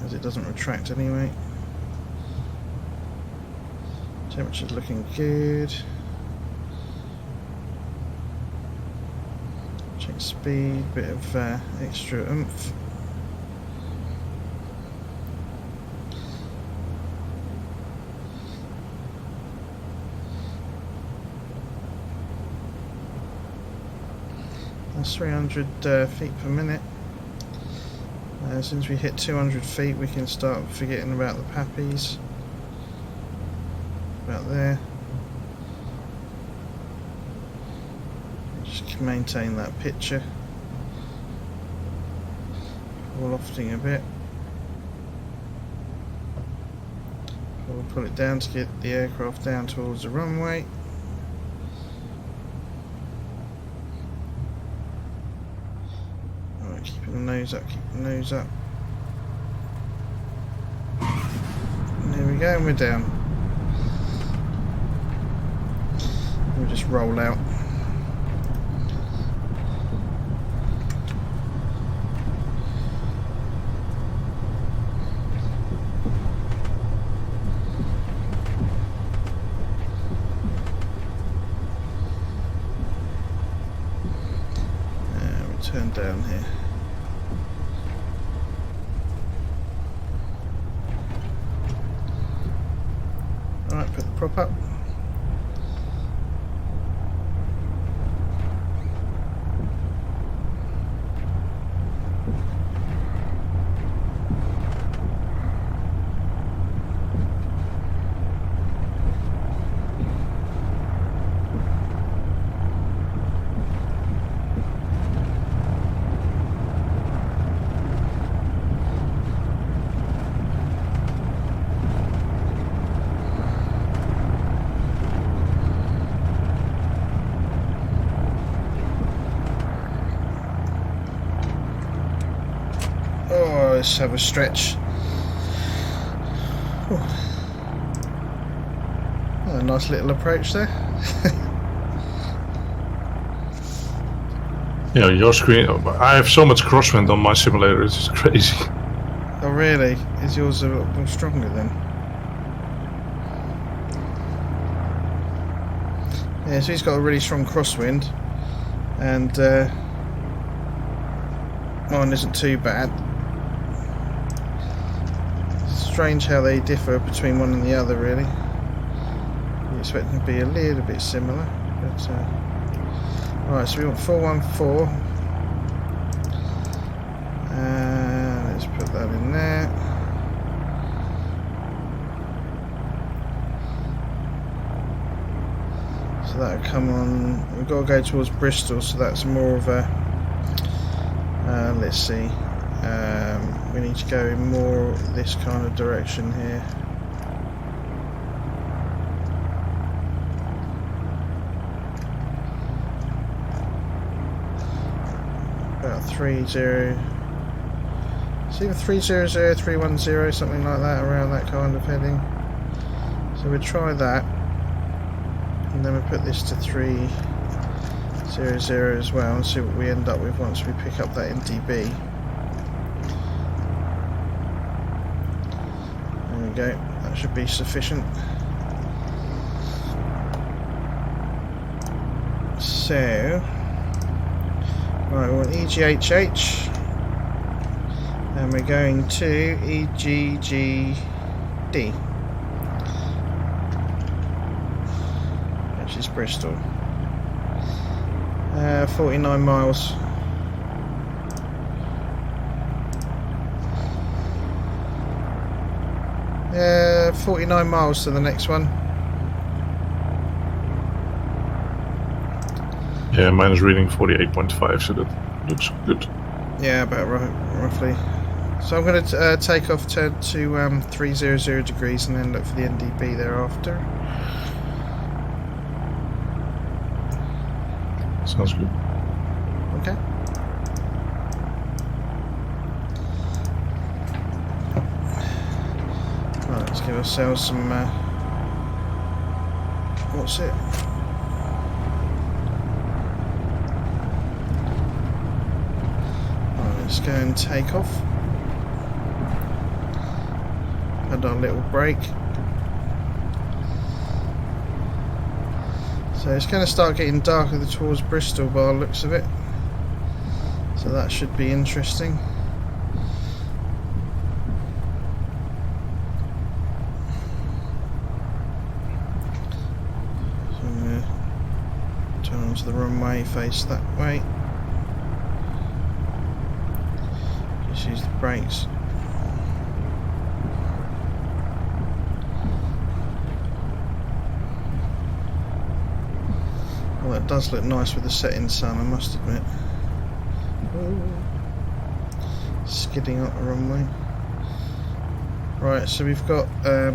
as it doesn't retract anyway. Temperature's looking good. Check speed, bit of extra oomph. That's 300 feet per minute. Since we hit 200 feet, we can start forgetting about the pappies. About there. Just maintain that picture. Lofting a bit. We'll pull it down to get the aircraft down towards the runway. Keeping the nose up, keep the nose up. And there we go, and we're down. We'll just roll out. Turn down here. Alright, put the prop up. Oh, let's have a stretch. Oh, a nice little approach there. Yeah, your screen. I have so much crosswind on my simulator. It's crazy. Oh, really? Is yours a little more stronger then? Yeah, so he's got a really strong crosswind, and mine isn't too bad. Strange how they differ between one and the other, really. You expect them to be a little bit similar, but right, so we want 414. Let's put that in there. So that'll come on. We've got to go towards Bristol, so that's more of a. Let's see. We need to go in more this kind of direction here. About 30. It's either 300, 310, something like that, around that kind of heading. So we'll try that. And then we'll put this to 300 as well and see what we end up with once we pick up that NDB. Go, that should be sufficient. So, right, we want EGHH, and we're going to EGGD, which is Bristol. 49 miles. 49 miles to the next one. Yeah, mine is reading 48.5, so that looks good. Yeah, about roughly. So I'm going to take off, turn to 300 degrees, and then look for the NDB thereafter. Sounds good. Okay. Right, let's give ourselves some. What's it? Right, let's go and take off. Had our little break. So it's going to start getting darker towards Bristol by the looks of it. So that should be interesting. So I'm going to turn onto the runway, face that way. Just use the brakes. Well, that does look nice with the setting sun, I must admit. Ooh. Skidding up the runway. Right, so we've got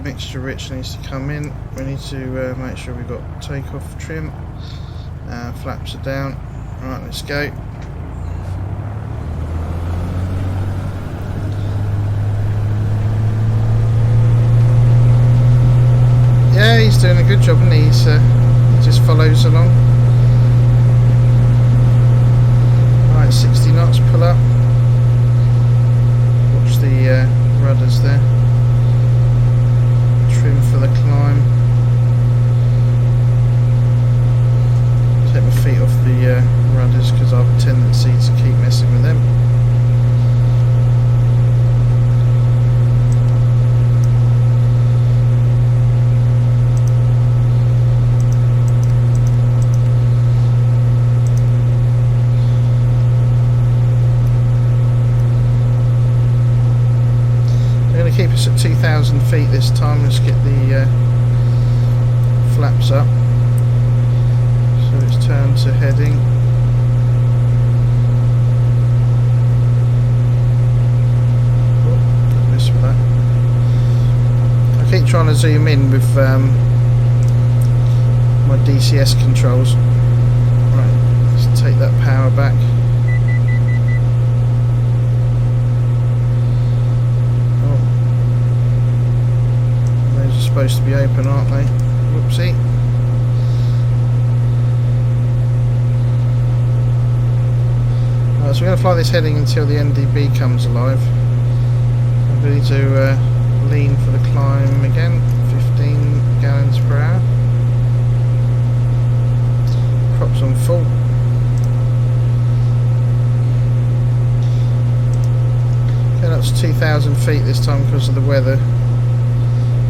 mixture rich needs to come in. We need to make sure we've got takeoff trim. Flaps are down. Right, let's go. Yeah, he's doing a good job, and he's just follows along. Right, 60 knots, pull up. Watch the rudders there. Trim for the climb. Take my feet off the rudders because I have a tendency to keep messing with them. Keep us at 2,000 feet this time. Let's get the flaps up. So it's turned to heading. Oh, don't mess with that. I keep trying to zoom in with my DCS controls. Right, let's take that power back. Supposed to be open, aren't they? Whoopsie. Right, so we're going to fly this heading until the NDB comes alive. I'm going to lean for the climb again, 15 gallons per hour. Props on full. Going up to 2,000 feet this time because of the weather.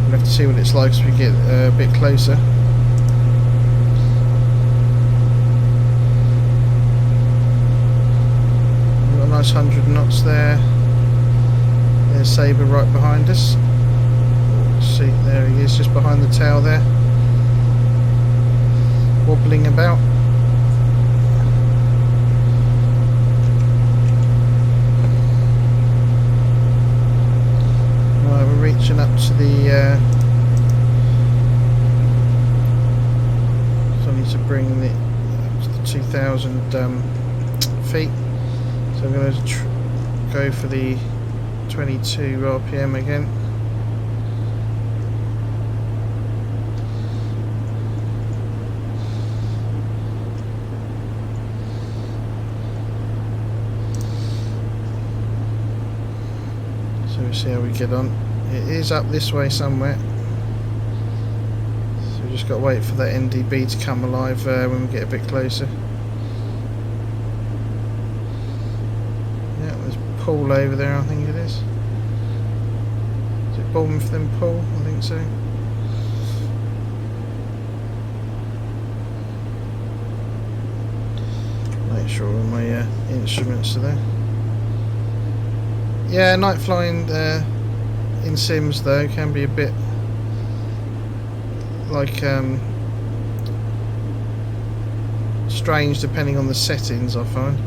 We'll have to see what it's like as we get a bit closer. We've got a nice 100 knots there. There's Saber right behind us. See, there he is, just behind the tail there. Wobbling about. Reaching up to the so I need to bring it up to the 2,000 feet, so I'm going to go for the 22 RPM again. So we'll see how we get on. It is up this way somewhere, so we just got to wait for that NDB to come alive when we get a bit closer. Yeah, there's Pool over there, I think it is. Is it Bournemouth then Pool? I think so. Make sure all my instruments are there. Yeah, night flying in sims though can be a bit like strange depending on the settings. I find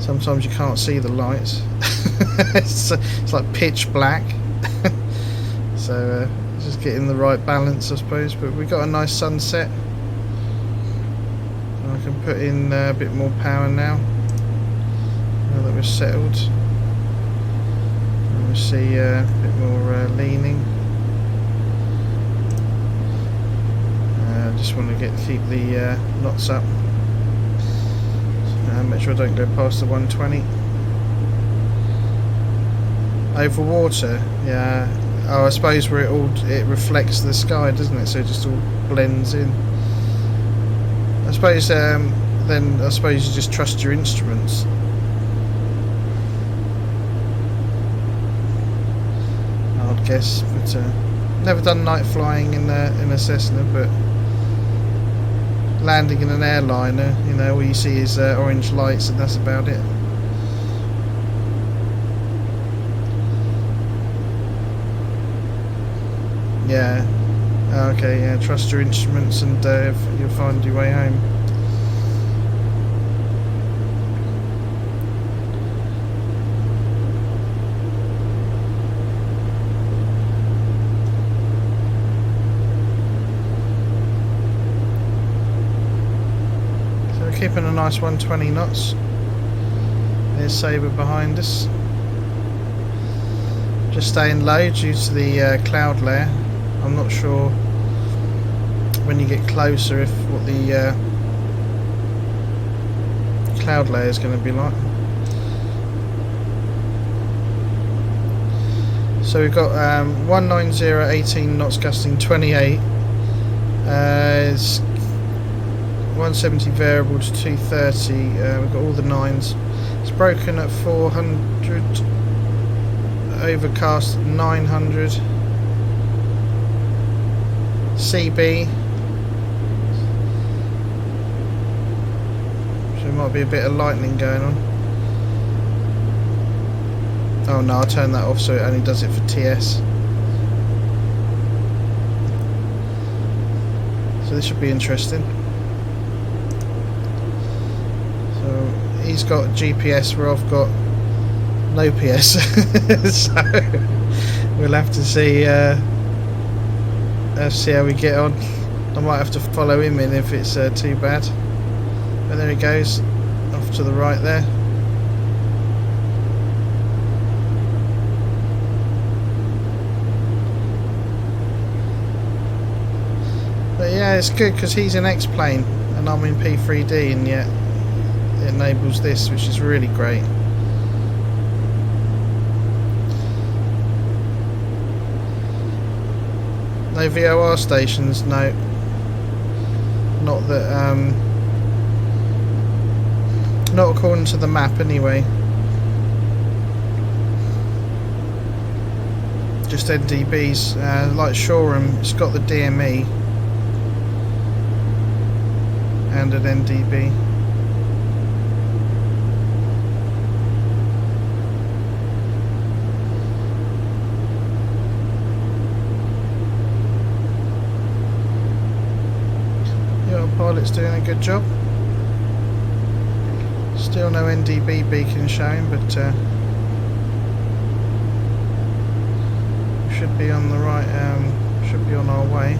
sometimes you can't see the lights. it's like pitch black. So just getting the right balance, I suppose. But we got a nice sunset. I can put in a bit more power now that we're settled. See a bit more leaning. Just want to keep the knots up. Make sure I don't go past the 120. Over water, yeah. Oh, I suppose where it reflects the sky, doesn't it? So it just all blends in. I suppose then I suppose you just trust your instruments. Guess, but never done night flying in a Cessna, but landing in an airliner, you know, all you see is orange lights and that's about it. Yeah, okay, yeah, trust your instruments and you'll find your way home. Keeping a nice 120 knots. There's Saber behind us. Just staying low due to the cloud layer. I'm not sure when you get closer if what the cloud layer is going to be like. So we've got 190, 18 knots, gusting 28. It's 170 variable to 230. We've got all the 9s. It's broken at 400. Overcast 900. CB. So there might be a bit of lightning going on. Oh no, I'll turn that off so it only does it for TS. So this should be interesting. So he's got GPS where I've got no PS. So we'll have to see how we get on. I might have to follow him in if it's too bad. But there he goes, off to the right there. But yeah, it's good because he's an X-plane and I'm in P3D, and yet it enables this, which is really great. No VOR stations, no. Not that, not according to the map anyway. Just NDBs, like Shoreham, it's got the DME and an NDB. Your pilot's doing a good job. Still no NDB beacon showing, but we should be on the right, should be on our way.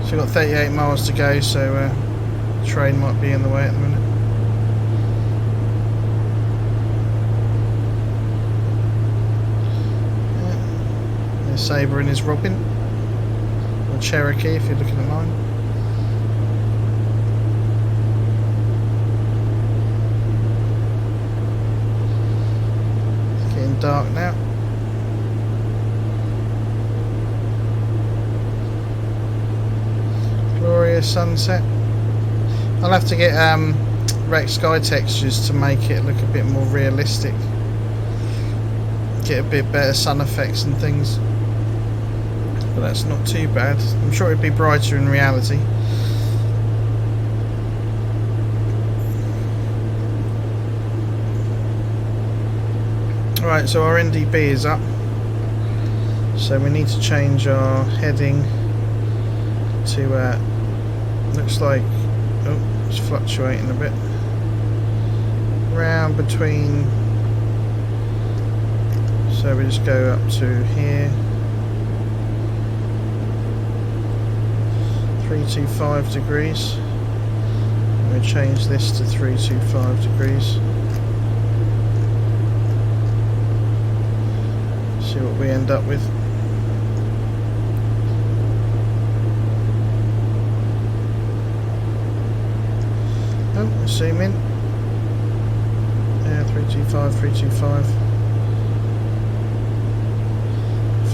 So we've got 38 miles to go, so train might be in the way at the minute. Yeah. There's Saber in his Robin, or Cherokee if you're looking at mine. It's getting dark now. Glorious sunset. I'll have to get rec sky textures to make it look a bit more realistic. Get a bit better sun effects and things. But that's not too bad. I'm sure it'd be brighter in reality. Alright, so our NDB is up. So we need to change our heading to looks like, oh, it's fluctuating a bit, round between, so we just go up to here, 325 degrees, and we change this to 325 degrees, see what we end up with. Oh, zoom in. Yeah, 325, 325.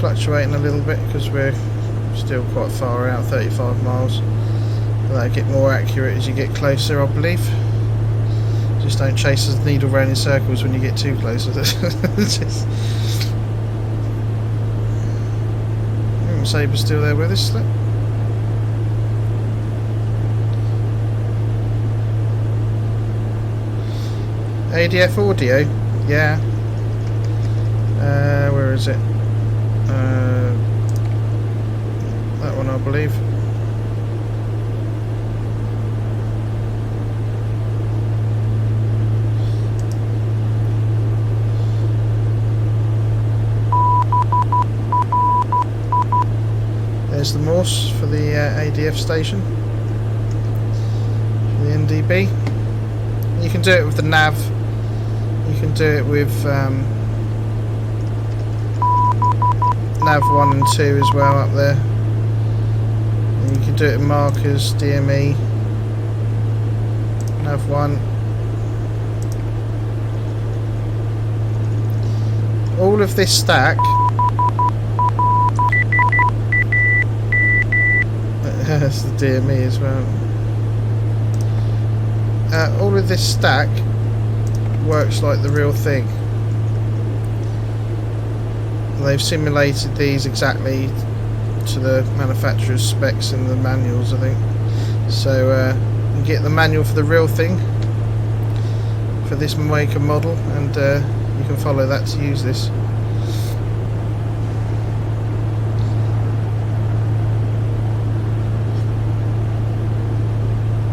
Fluctuating a little bit because we're still quite far out, 35 miles. But that'll get more accurate as you get closer, I believe. Just don't chase the needle round in circles when you get too close. Saber's still there with us. ADF audio, yeah. Where is it? That one, I believe. There's the Morse for the ADF station, for the NDB. You can do it with the nav. You can do it with nav 1 and 2 as well up there. And you can do it in markers, DME, nav 1. All of this stack that's the DME as well. All of this stack works like the real thing. They've simulated these exactly to the manufacturer's specs in the manuals, I think. So you get the manual for the real thing for this make and model, and you can follow that to use this.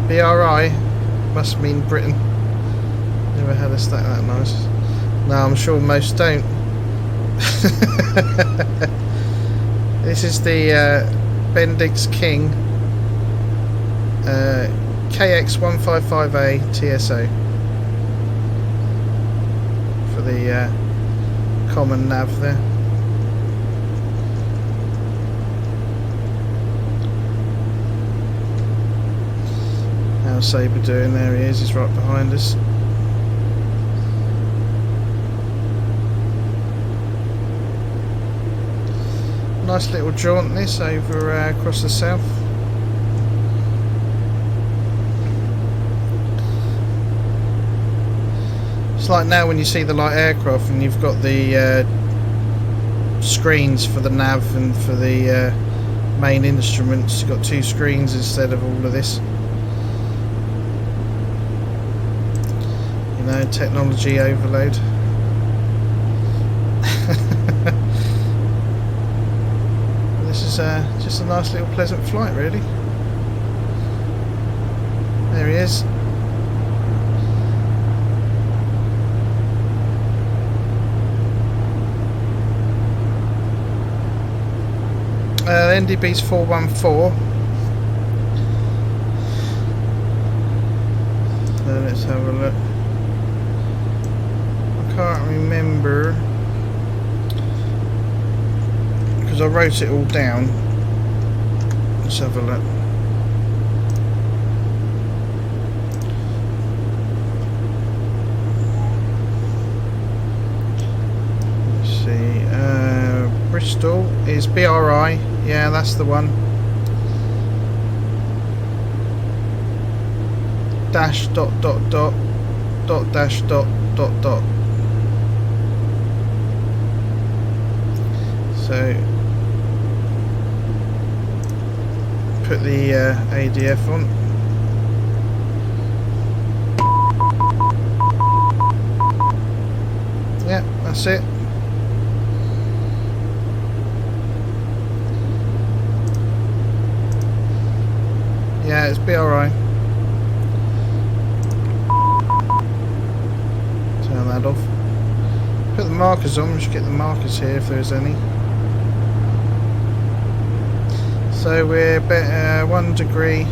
BRI must mean Britain. Never had a stack that nice. No, I'm sure most don't. This is the Bendix King KX155A TSO for the common nav there. How's Saber doing? There he is, he's right behind us. Nice little jaunt this over across the south. It's like now when you see the light aircraft and you've got the screens for the nav and for the main instruments. You've got two screens instead of all of this. You know, technology overload. This is just a nice little pleasant flight, really. There he is. The NDB's 414. So let's have a look. I can't remember because I wrote it all down. Let's have a look. Let's see. Bristol is BRI. Yeah, that's the one. Dash dot dot dot dot dash dot dot dot. So put the ADF on. Yeah, that's it. Yeah, it's BRI. Turn that off. Put the markers on. We should get the markers here if there's any. So we're 1 degree.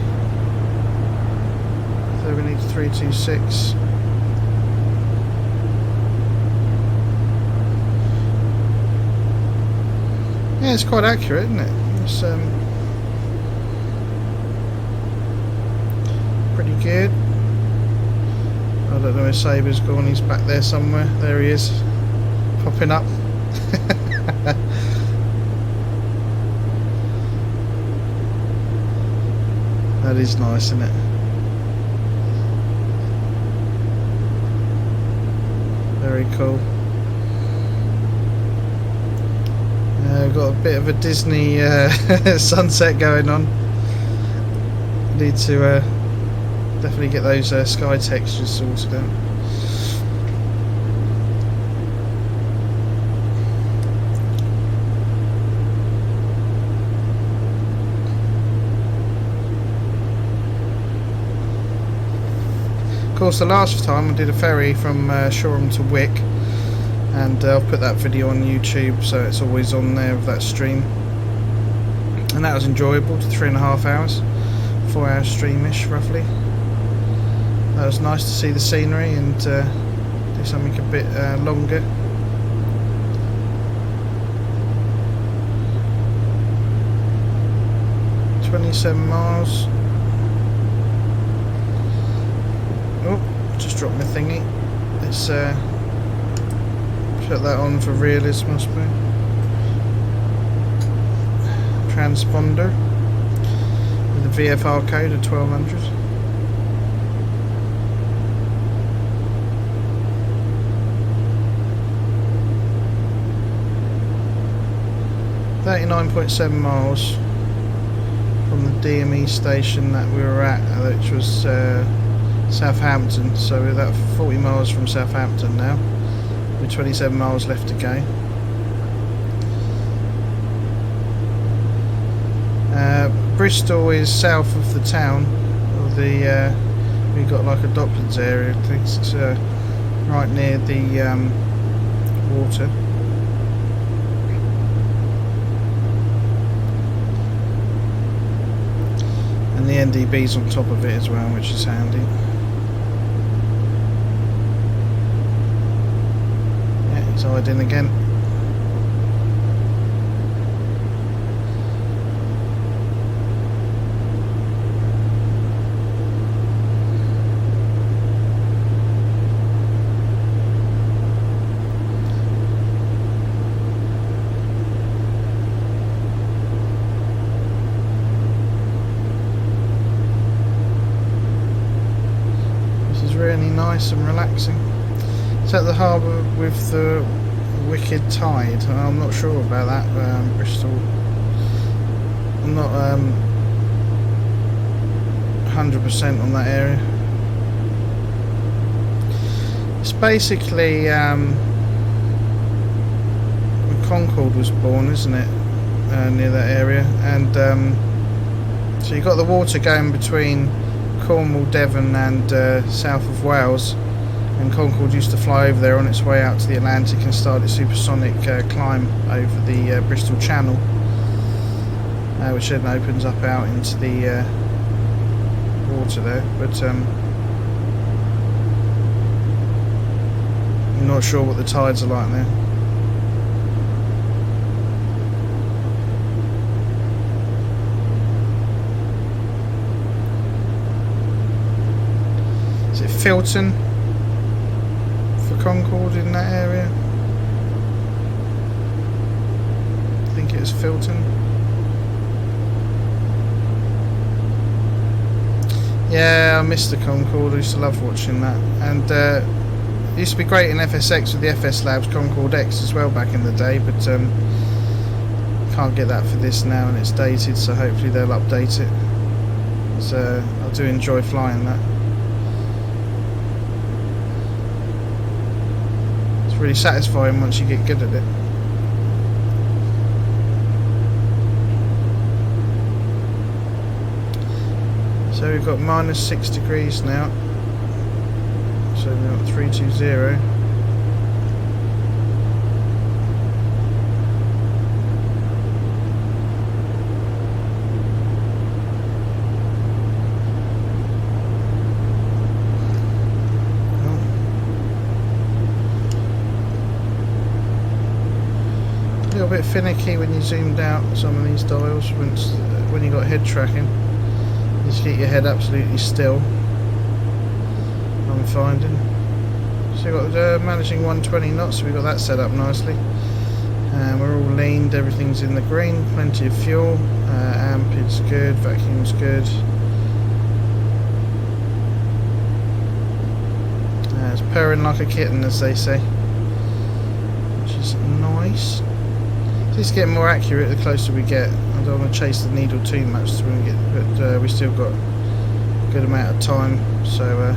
So we need 326. Yeah, it's quite accurate, isn't it? It's pretty good. I don't know where Saber's gone. He's back there somewhere. There he is, popping up. That is nice, isn't it? Very cool. We've got a bit of a Disney sunset going on. Need to definitely get those sky textures sorted out. Of course, the last time I did a ferry from Shoreham to Wick, and I'll put that video on YouTube, so it's always on there of that stream. And that was enjoyable, 3.5 hours, 4-hour streamish roughly. That was nice to see the scenery and do something a bit longer. $27 miles. Oh, just dropped my thingy. Let's put that on for realism, I suppose. Transponder with the VFR code of 1200. $39.7 miles from the DME station that we were at, which was Southampton. So we're about 40 miles from Southampton now, with 27 miles left to go. Bristol is south of the town, or the we've got like a Docklands area. I think it's right near the water. And the NDB's on top of it as well, which is handy. Yeah, he's hiding again. Really nice and relaxing. It's at the harbour with the wicked tide. I'm not sure about that, Bristol. I'm not 100% on that area. It's basically where Concord was born, isn't it? Near that area, and so you've got the water going between Cornwall, Devon and south of Wales, and Concord used to fly over there on its way out to the Atlantic and start its supersonic climb over the Bristol Channel, which then opens up out into the water there, but I'm not sure what the tides are like there. Filton for Concord in that area. I think it was Filton. Yeah, I missed the Concord. I used to love watching that, and it used to be great in FSX with the FS Labs Concord X as well back in the day, but can't get that for this now, and it's dated, so hopefully they'll update it. So I do enjoy flying that. Really satisfying once you get good at it. So we've got -6 degrees now, so we've got 320. A little bit finicky when you zoomed out some of these dials when you got head tracking. You just get your head absolutely still, I'm finding. So we've got managing 120 knots, so we've got that set up nicely. We're all leaned, everything's in the green, plenty of fuel, amp is good, vacuum's good. It's purring like a kitten, as they say, which is nice. It's getting more accurate the closer we get. I don't want to chase the needle too much, so but we still got a good amount of time, so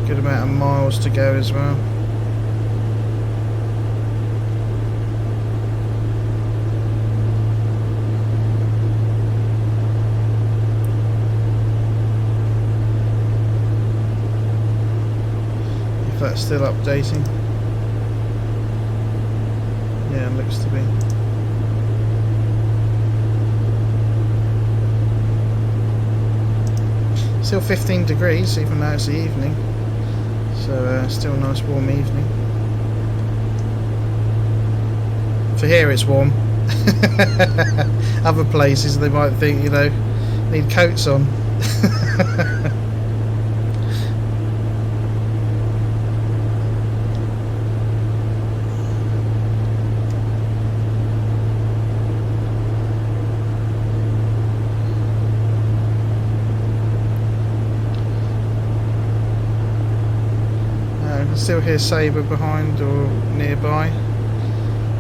good amount of miles to go as well. If that's still updating. Yeah, it looks to be. Still 15 degrees, even though it's the evening. So still a nice warm evening. For here it's warm. Other places they might think, you know, need coats on. I can still hear Saber behind or nearby.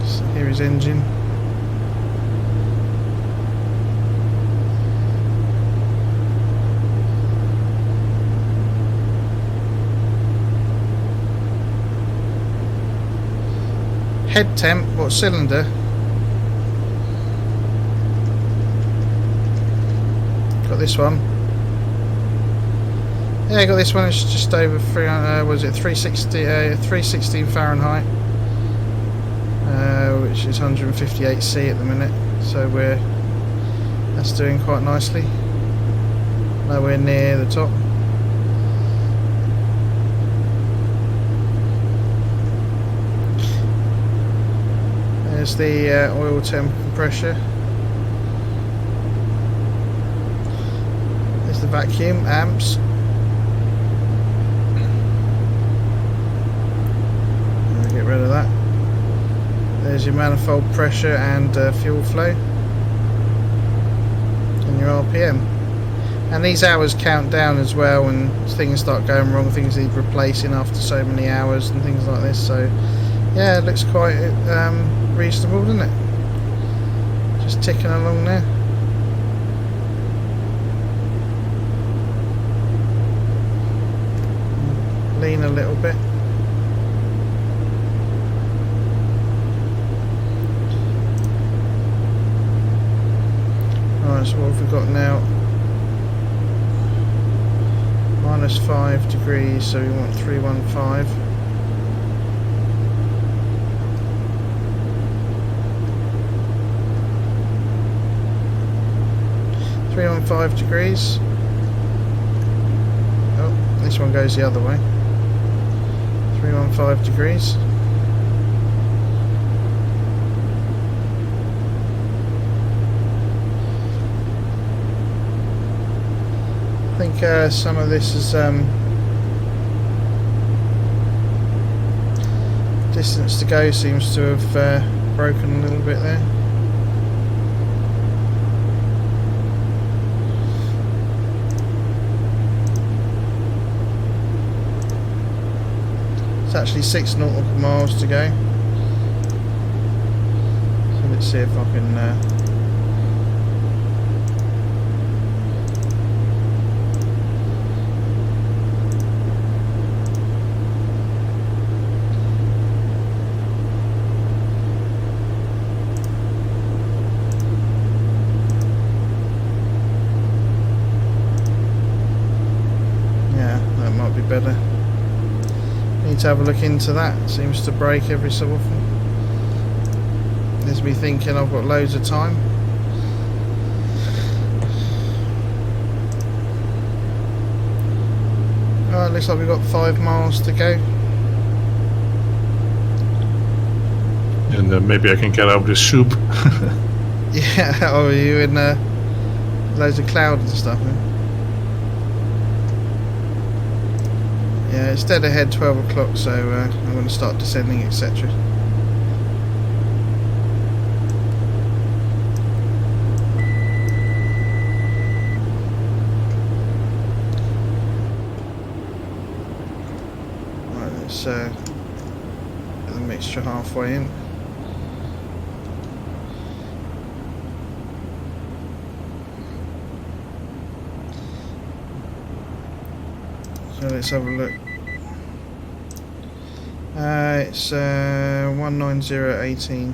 Just hear his engine. Head temp, what cylinder? Got this one. Yeah, I got this one. It's just over 300. Was it 360? 316 Fahrenheit, which is 158 C at the minute. So that's doing quite nicely. Nowhere near the top. There's the oil temp and pressure. There's the vacuum amps. Get rid of that. There's your manifold pressure and fuel flow. And your RPM. And these hours count down as well when things start going wrong, things need replacing after so many hours and things like this. So yeah, it looks quite reasonable, doesn't it? Just ticking along there. Lean a little bit. Alright, so what have we got now? -5 degrees, so we want 315. 315 degrees. Oh, this one goes the other way. 315 degrees. I think some of this is distance to go seems to have broken a little bit there. It's actually 6 nautical miles to go. So let's see if I can better. Need to have a look into that. Seems to break every so often. There's me thinking I've got loads of time. Alright, looks like we've got 5 miles to go. And maybe I can get out of this soup. Yeah, oh, are you in loads of cloud and stuff, man? Yeah, it's dead ahead 12 o'clock, so I'm going to start descending, etc. Right, let's get the mixture halfway in. So let's have a look. It's 19018.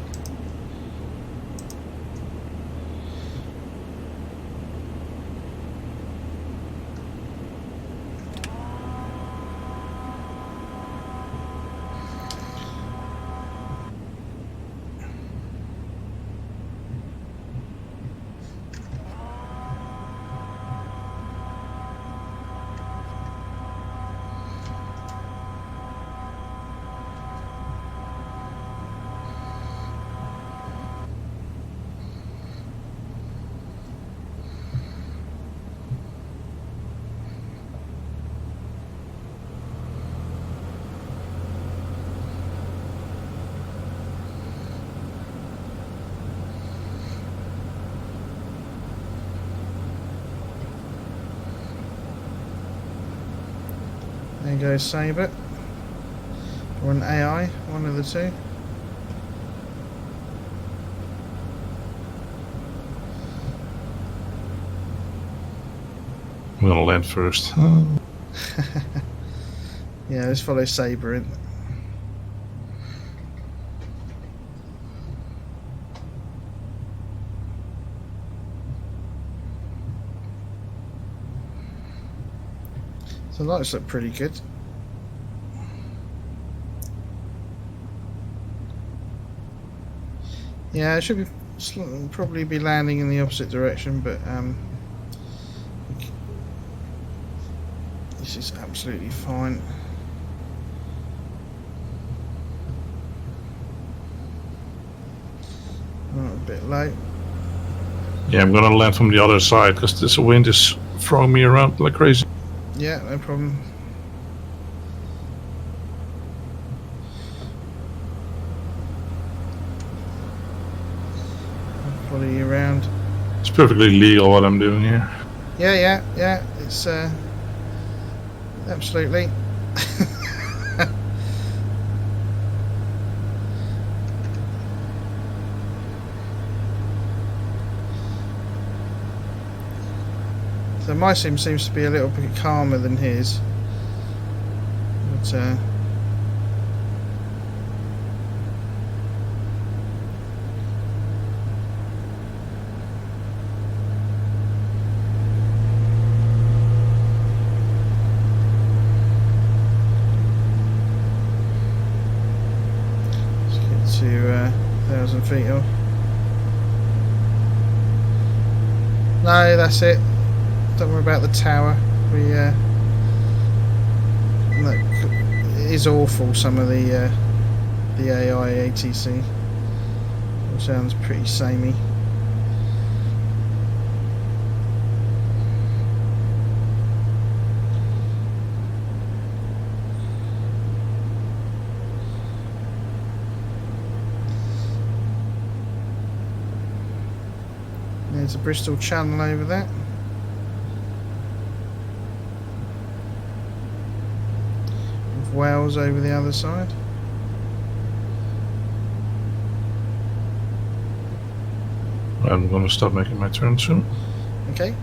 There goes Saber. Or an AI, one of the two. I'm gonna land first. Yeah, let's follow Saber in. The lights look pretty good. Yeah, I should be probably be landing in the opposite direction, but this is absolutely fine. Oh, a bit low. Yeah, I'm gonna land from the other side because this wind is throwing me around like crazy. Yeah, no problem. I'll follow you around. It's perfectly legal what I'm doing here. Yeah. It's absolutely. So my sim seems to be a little bit calmer than his, but let's get to 1,000 feet off. No, that's it. Don't worry about the tower. Look, it is awful. Some of the AI ATC. It sounds pretty samey. There's a Bristol Channel over there. Wales over the other side. I'm gonna stop making my turn soon. Okay.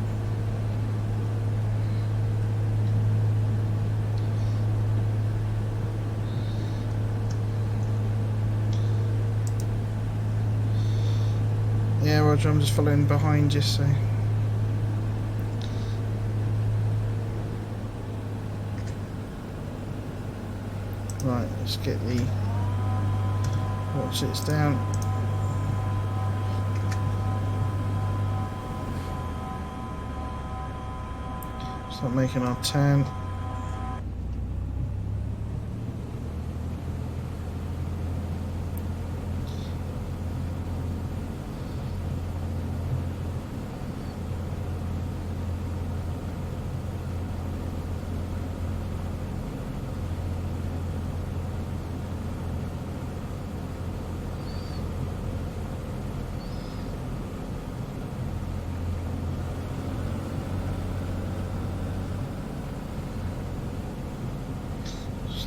Yeah, Roger, I'm just following behind you, so. Right, let's get the watch it's down. Start making our turn.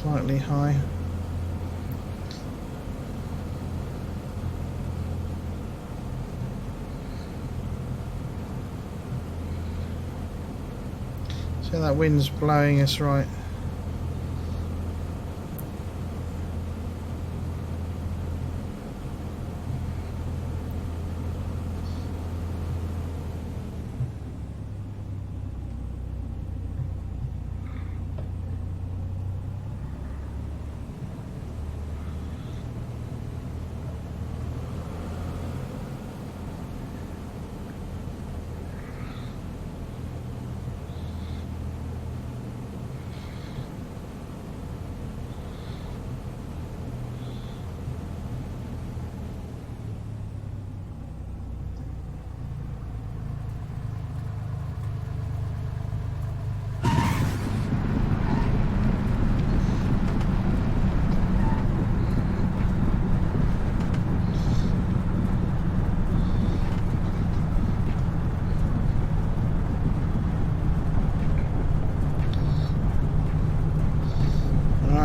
Slightly high. So that wind's blowing us right.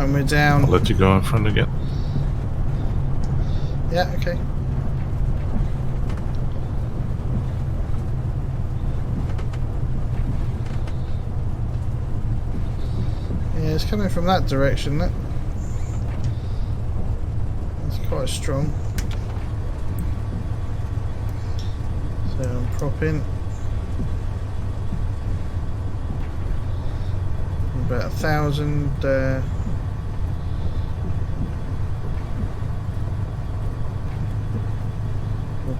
when we're down. I'll let you go in front again. Yeah, okay. Yeah, it's coming from that direction, that. It's quite strong. So I'm propping. About 1,000. Or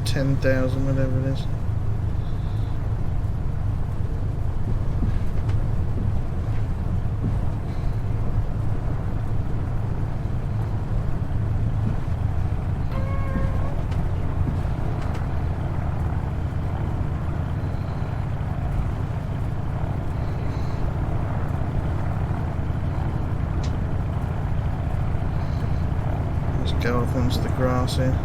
10,000, whatever it is. Go off onto the grass here.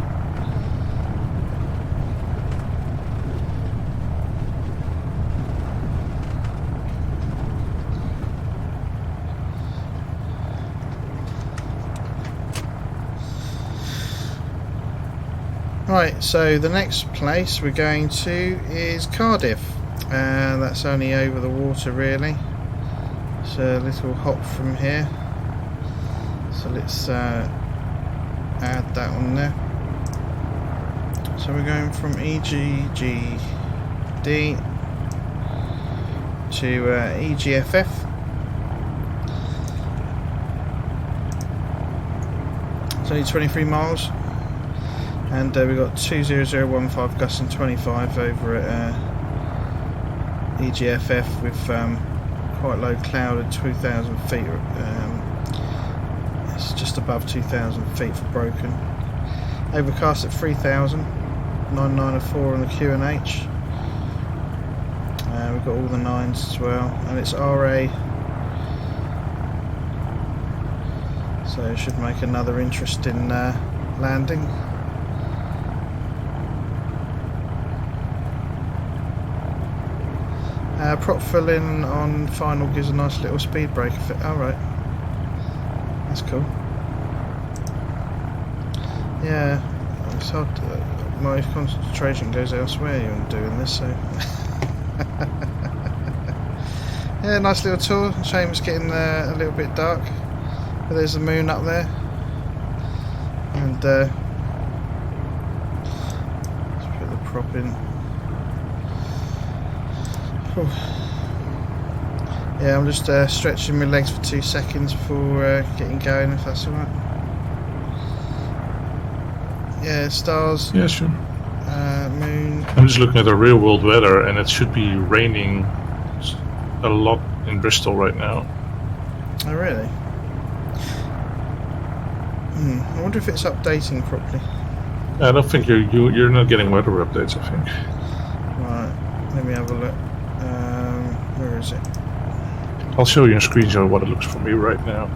Right, so the next place we're going to is Cardiff. That's only over the water really. It's a little hop from here. So let's add that on there. So we're going from EGGD to EGFF. It's only 23 miles, and we've got 20015 gusting 25 over at EGFF with quite low cloud at 2,000 feet. It's just above 2,000 feet for broken. Overcast at 3,000, 994 on the QNH. We've got all the 9s as well, and it's RA, so it should make another interesting landing. Prop filling on final gives a nice little speed break effect. Alright. That's cool. Yeah, it's hard to, my concentration goes elsewhere when doing this, so yeah, nice little tour. Shame it's getting a little bit dark, but there's the moon up there, and let's put the prop in. Whew. Yeah, I'm just stretching my legs for 2 seconds before getting going, if that's alright. Yeah, stars. Yeah, sure. Moon. I'm just looking at the real world weather, and it should be raining a lot in Bristol right now. Oh, really? I wonder if it's updating properly. I don't think you're not getting weather updates, I think. Right, let me have a look. Where is it? I'll show you a screenshot of what it looks for me right now.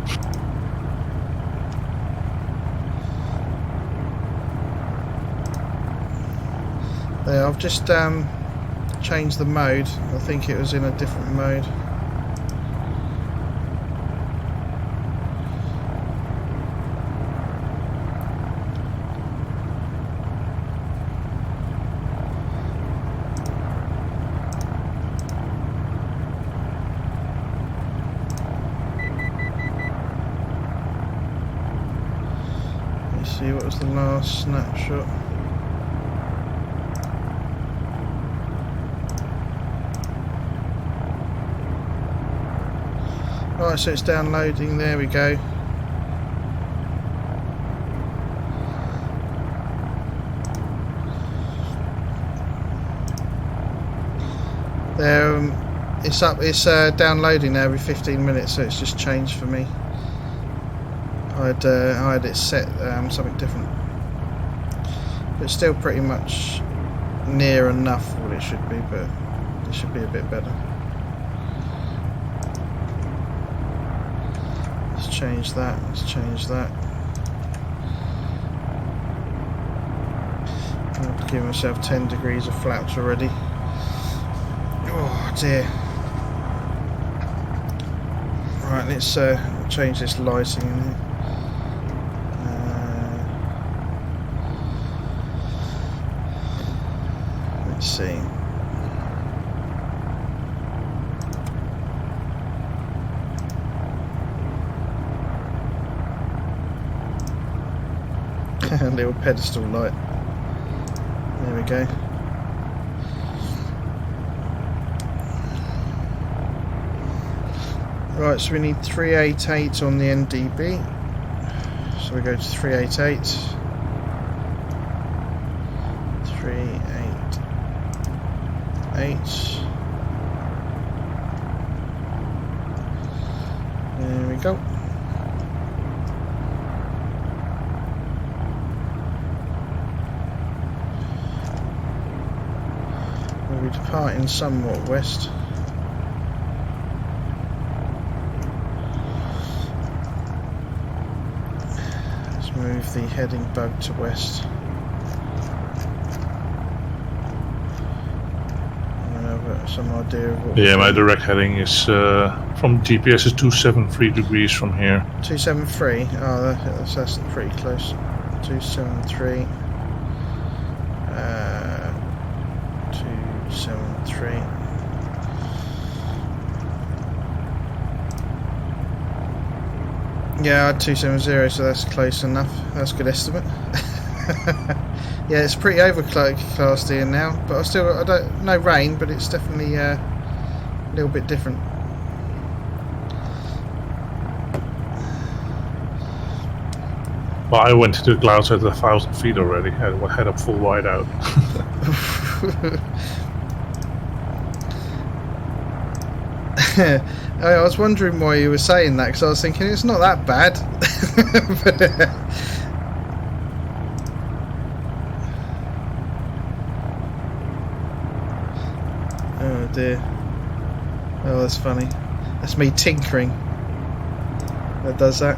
There, I've just changed the mode. I think it was in a different mode. See, what was the last snapshot? Right, so it's downloading. There we go. There, it's up. It's downloading now every 15 minutes, so it's just changed for me. I had it set something different, but still pretty much near enough what it should be, but it should be a bit better. Let's change that. Let's change that. I've given myself 10 degrees of flaps already. Oh dear. Right, Right, let's change this lighting in here. Let's see. A little pedestal light. There we go. Right, so we need 388 on the NDB. So we go to 388. 388. There we go. We'll be departing somewhat west. Move the heading bug to west. I've got some idea of what. Yeah, my direct heading is from GPS is 273 degrees from here. 273. Oh, that's pretty close. 273. 273. Yeah, I had 270, so that's close enough. That's a good estimate. Yeah, it's pretty overcast here now, but I don't, no rain, but it's definitely a little bit different. Well, I went to the clouds at 1,000 feet already. I had head up full wide out. I was wondering why you were saying that, because I was thinking it's not that bad. But, oh dear. Oh, that's funny. That's me tinkering. That does that.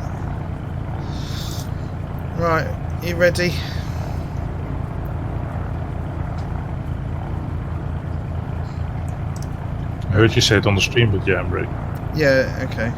Right, you ready? I heard you say it on the stream, but yeah, I'm ready. Yeah, okay.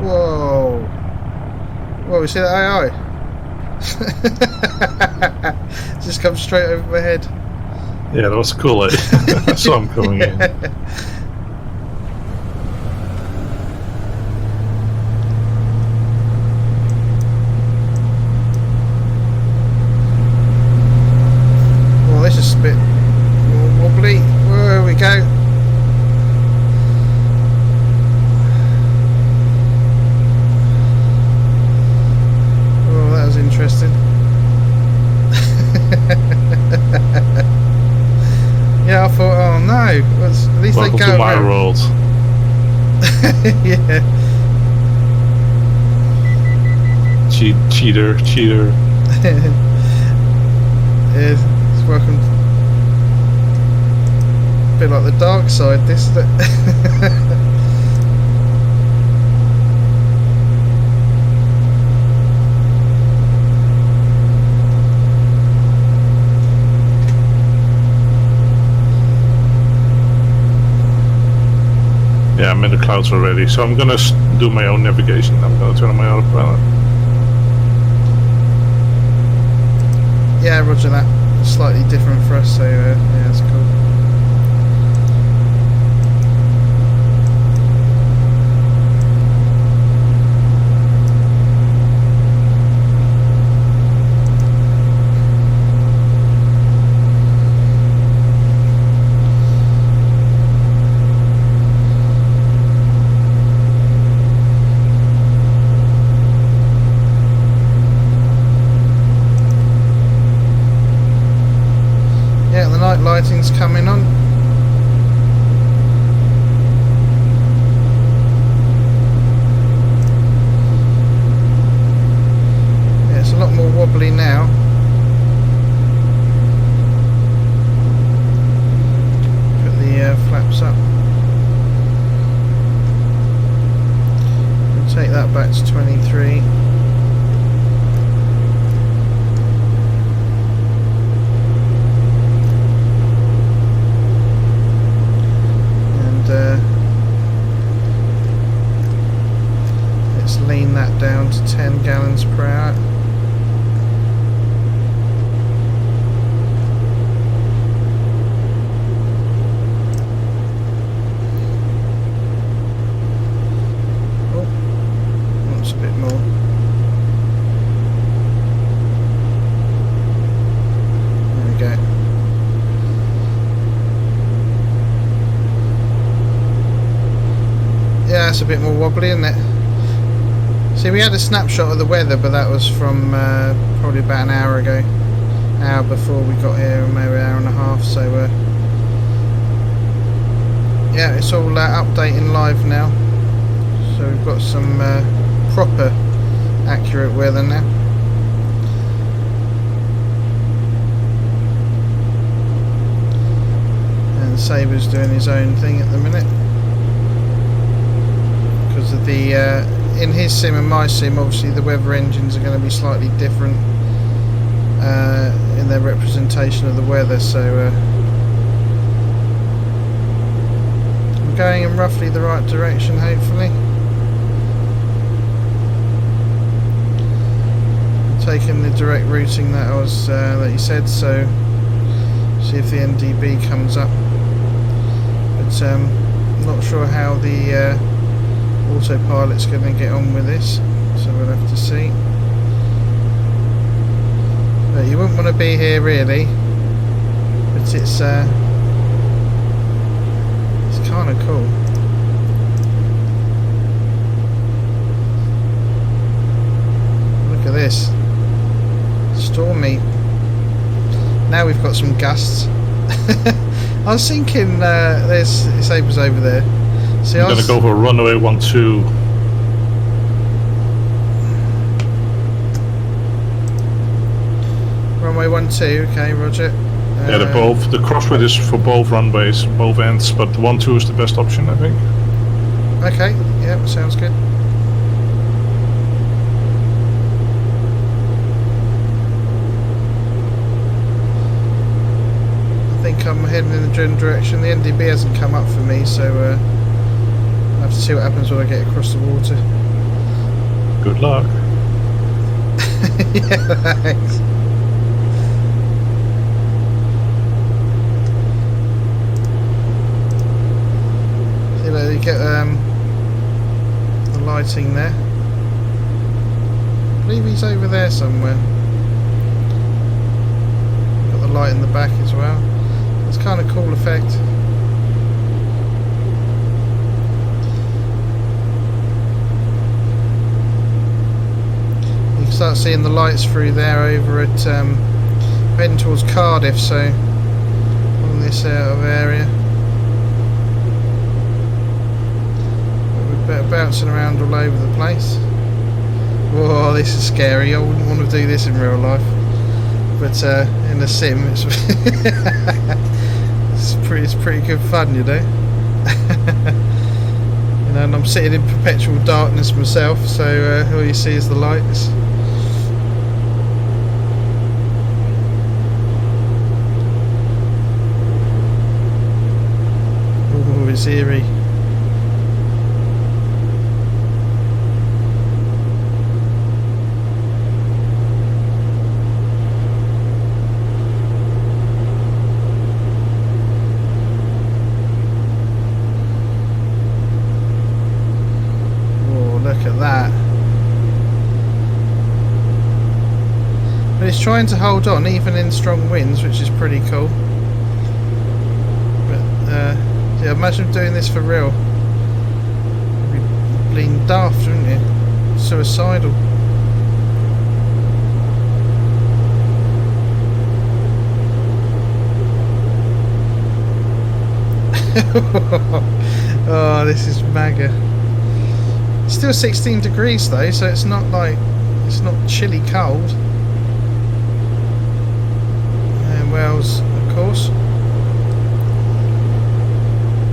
Whoa. Whoa, you see that AI? Just come straight over my head. Yeah, that was cool. I saw him coming in. Well, this is a bit wobbly. There we go. Interesting. Yeah, I thought, oh no, at least Welcome they go to my world. Yeah. Cheater. Yeah, it's welcome. A bit like the dark side, this. Yeah, I'm in the clouds already, so I'm gonna do my own navigation. I'm gonna turn on my autopilot. Yeah, roger that. Slightly different for us, so yeah, that's cool. lighting's coming on. Yeah, it's a lot more wobbly now. Put the flaps up. We'll take that back to 23. Let's lean that down to 10 gallons per hour. Oh, wants a bit more. There we go. Yeah, it's a bit more wobbly, isn't it? See, we had a snapshot of the weather, but that was from probably about an hour ago. Hour before we got here, maybe an hour and a half, so yeah, it's all updating live now. So we've got some proper accurate weather now. And Saber's doing his own thing at the minute. Because of the in his sim and my sim, obviously the weather engines are going to be slightly different in their representation of the weather, so I'm going in roughly the right direction, hopefully. Taking the direct routing that I was that you said, so see if the NDB comes up, but I'm not sure how the autopilot's going to get on with this, so we'll have to see. But you wouldn't want to be here really, but it's kind of cool. Look at this, stormy. Now we've got some gusts. I was thinking there's Saber's over there. See, I'm gonna go for runway 12. Runway 12, okay, roger. Yeah, they're both. The crosswind is for both runways, both ends, but the 12 is the best option, I think. Okay, yeah, sounds good. I think I'm heading in the general direction. The NDB hasn't come up for me, so I'll have to see what happens when I get across the water. Good luck. Yeah, thanks. See, look, you get the lighting there. I believe he's over there somewhere. Got the light in the back as well. It's kind of cool effect. You can start seeing the lights through there over at heading towards Cardiff, so on this sort of area. But we're bouncing around all over the place. Whoa, this is scary. I wouldn't want to do this in real life, but in the sim it's it's pretty good fun, you know. You know, and I'm sitting in perpetual darkness myself, so all you see is the lights. Oh, it's eerie. But it's trying to hold on even in strong winds, which is pretty cool. But yeah, imagine doing this for real. You'd be bleeding daft, wouldn't you? Suicidal. Oh, this is mega. It's still 16 degrees though, so it's not like, it's not chilly cold. And Wales, of course.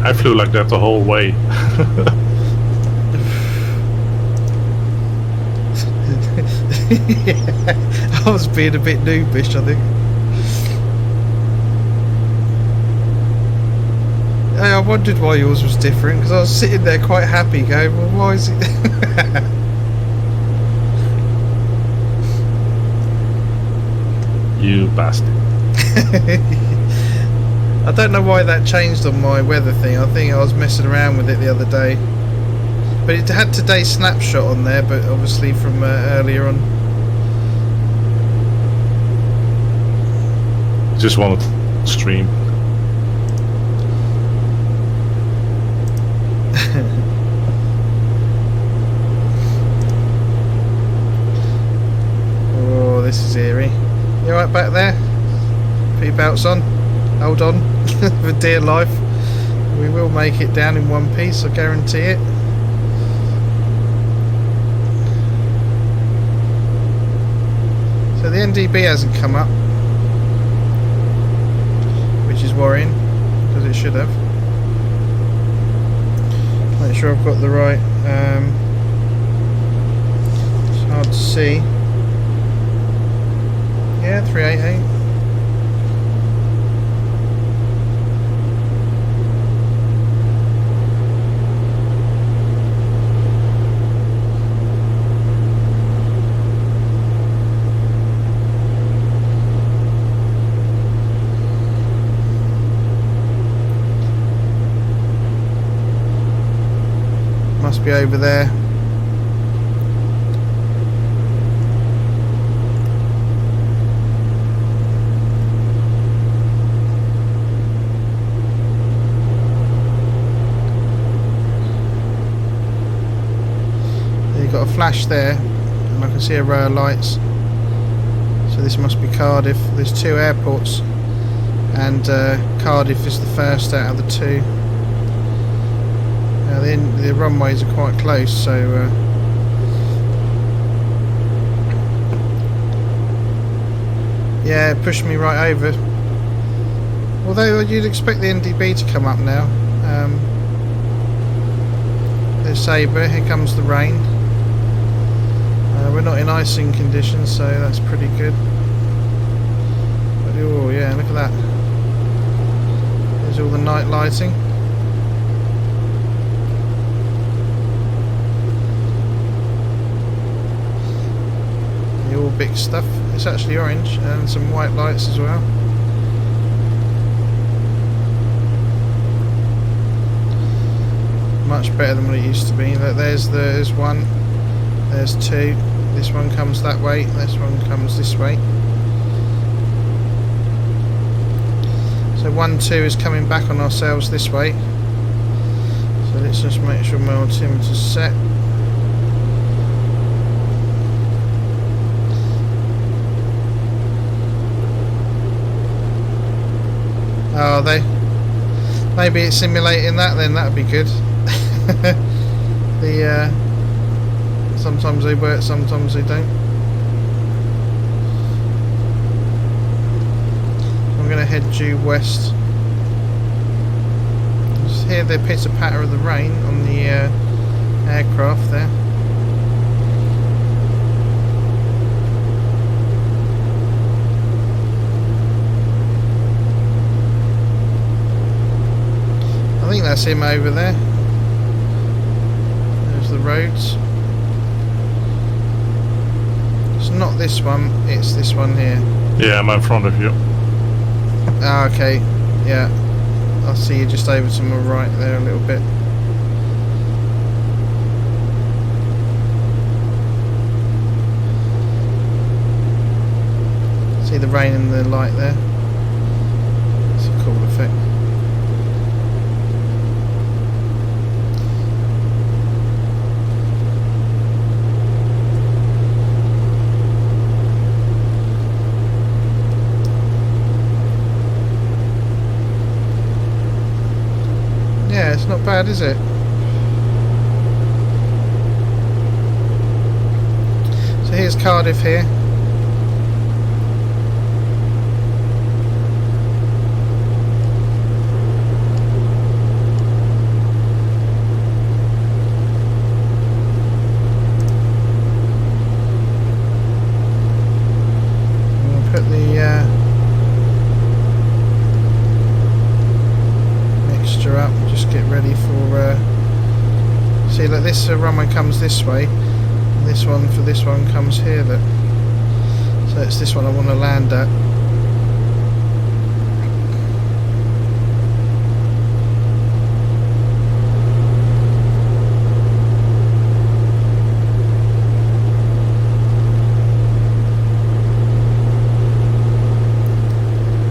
I flew like that the whole way. Yeah, I was being a bit noobish, I think. I wondered why yours was different, because I was sitting there quite happy going, well, why is it... You bastard. I don't know why that changed on my weather thing. I think I was messing around with it the other day. But it had today's snapshot on there, but obviously from earlier on. Just wanted to stream. Oh, this is eerie. You alright back there? Put your belts on. Hold on. For dear life. We will make it down in one piece, I guarantee it. So the NDB hasn't come up, which is worrying, because it should have. Make sure I've got the right, it's hard to see. Yeah, 388. Must be over there. You've got a flash there, and I can see a row of lights. So this must be Cardiff. There's two airports, and Cardiff is the first out of the two. The runways are quite close, so yeah, it pushed me right over. Although you'd expect the NDB to come up now. There's Saber, here comes the rain. We're not in icing conditions, so that's pretty good. But, oh yeah, look at that. There's all the night lighting. The Orbx stuff. It's actually orange, and some white lights as well. Much better than what it used to be. There's one, there's two. This one comes that way, this one comes this way. So 1, 2 is coming back on ourselves this way. So let's just make sure my altimeter's set. Are they? Maybe it's simulating that then, that'd be good. Sometimes they work, sometimes they don't. I'm going to head due west. Just hear the pitter patter of the rain on the aircraft there. I think that's him over there. There's the roads. It's not this one, it's this one here. Yeah, I'm in front of you. Ah, okay. Yeah. I'll see you just over to my right there a little bit. See the rain and the light there? It's a cool effect. bad, is it? So here's Cardiff here. We'll put the mixture up, just get ready for see, like this runway comes this way, and this one for this one comes here, look. So it's this one I want to land at.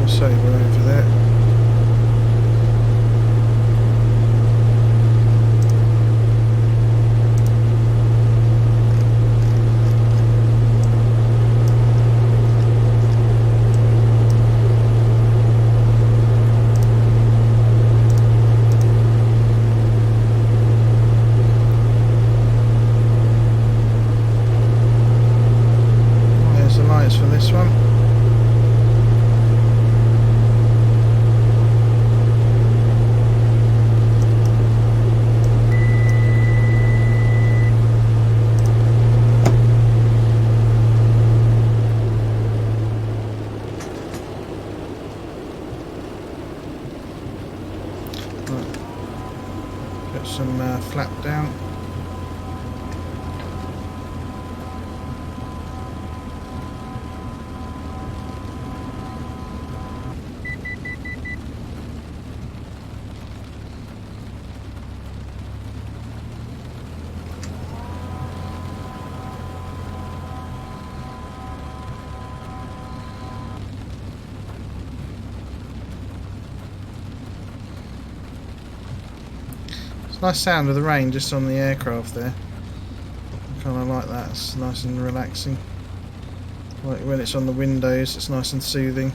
So we're over there. There's the lights for this one. Put some flap down. Nice sound of the rain just on the aircraft there. I kind of like that. It's nice and relaxing. Like when it's on the windows, it's nice and soothing.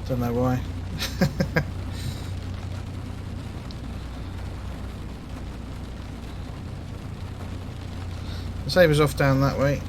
Don't know why. The Saber's off down that way.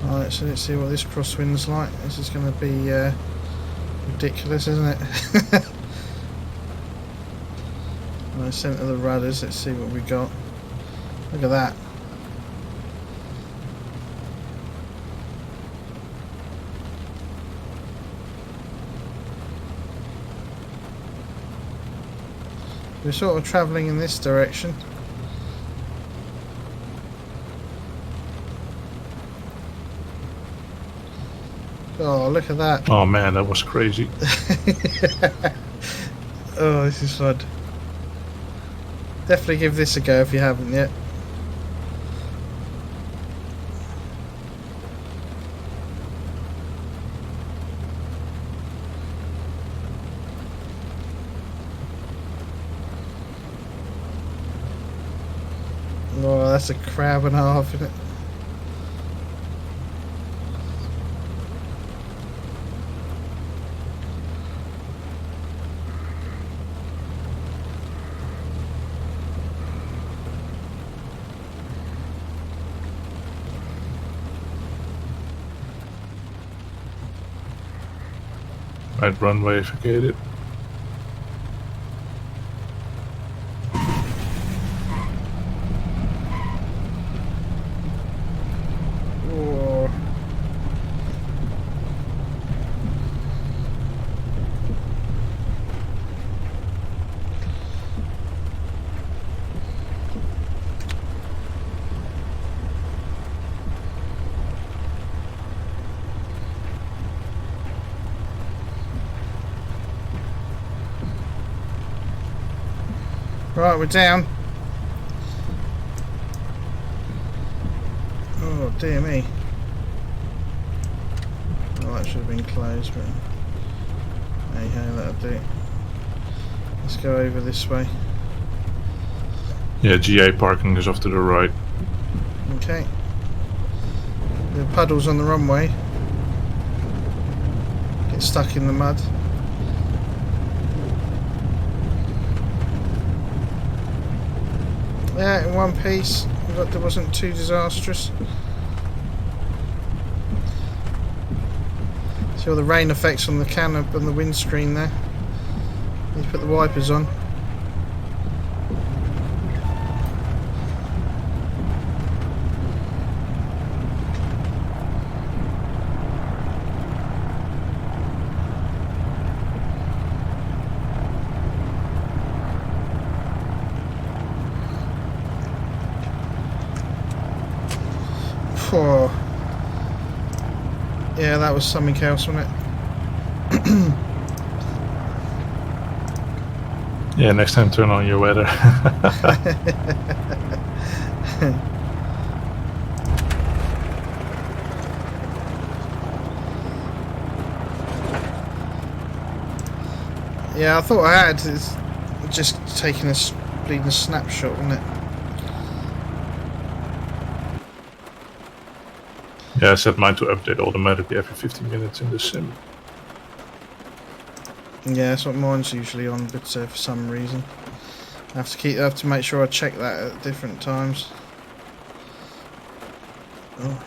Alright, so let's see what this crosswind's like. This is going to be ridiculous, isn't it? Right, centre the rudders, let's see what we got. Look at that. We're sort of travelling in this direction. Oh, look at that. Oh man, that was crazy. Oh, this is fun. Definitely give this a go if you haven't yet. Oh, that's a crab and a half, isn't it? Right runway vacated. Whoa. Right, we're down. Oh, dear me. Oh, that should have been closed, but hey ho, that'll do. Let's go over this way. Yeah, GA parking is off to the right. Okay. The puddles on the runway. Get stuck in the mud. Yeah, in one piece. But that wasn't too disastrous. See all the rain effects on the canopy and the windscreen there. Need to put the wipers on. Oh. Yeah, that was something else, wasn't it? Yeah, next time turn on your weather. Yeah, I thought I had. It's just taking a bleeding snapshot, wasn't it? Yeah, I set mine to update automatically every 15 minutes in the sim. Yeah, that's what mine's usually on, but for some reason I have to make sure I check that at different times. Oh.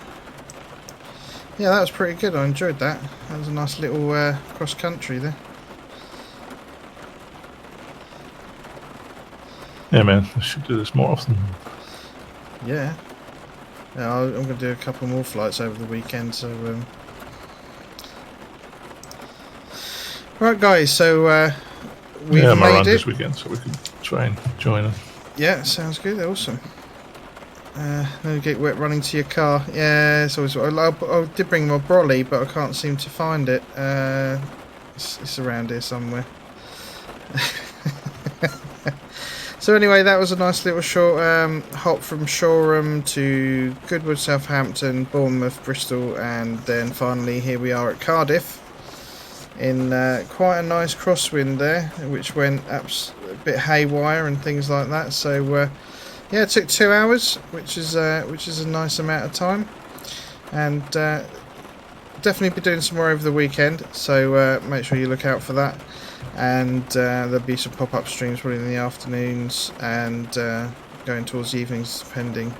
Yeah, that was pretty good. I enjoyed that. That was a nice little cross country there. Yeah, man, I should do this more often. Yeah. Yeah, I'm going to do a couple more flights over the weekend. So, right, guys. So we've I'm made around it this weekend, so we can try and join it. Yeah, sounds good. Awesome. Now you get wet running to your car. Yeah, it's always. I did bring my brolly, but I can't seem to find it. It's around here somewhere. So anyway, that was a nice little short hop from Shoreham to Goodwood, Southampton, Bournemouth, Bristol, and then finally here we are at Cardiff in quite a nice crosswind there, which went up a bit haywire and things like that. So yeah, it took 2 hours, which is a nice amount of time, and definitely be doing some more over the weekend. So make sure you look out for that. And there'll be some pop-up streams probably in the afternoons and going towards the evenings depending,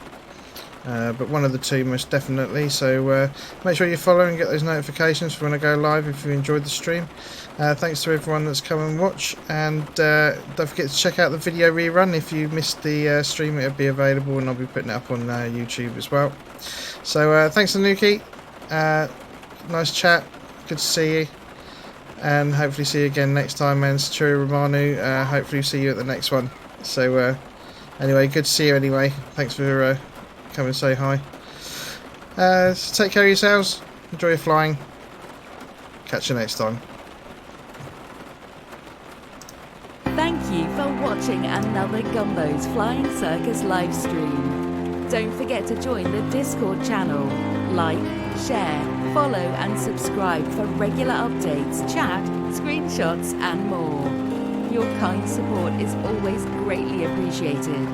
but one of the two most definitely. So make sure you follow and get those notifications for when I go live if you enjoyed the stream. Thanks to everyone that's come and watched, and don't forget to check out the video rerun if you missed the stream. It'll be available and I'll be putting it up on YouTube as well. So thanks to Nuki, nice chat, good to see you. And hopefully see you again next time, and Satura Romanu, hopefully see you at the next one. So anyway, good to see you anyway. Thanks for coming and say hi. So take care of yourselves, enjoy your flying. Catch you next time. Thank you for watching another Gumbo's Flying Circus live stream. Don't forget to join the Discord channel. Like, share, follow and subscribe for regular updates, chat, screenshots and more. Your kind support is always greatly appreciated.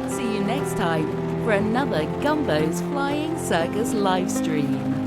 See you next time for another Gumbo's Flying Circus live stream.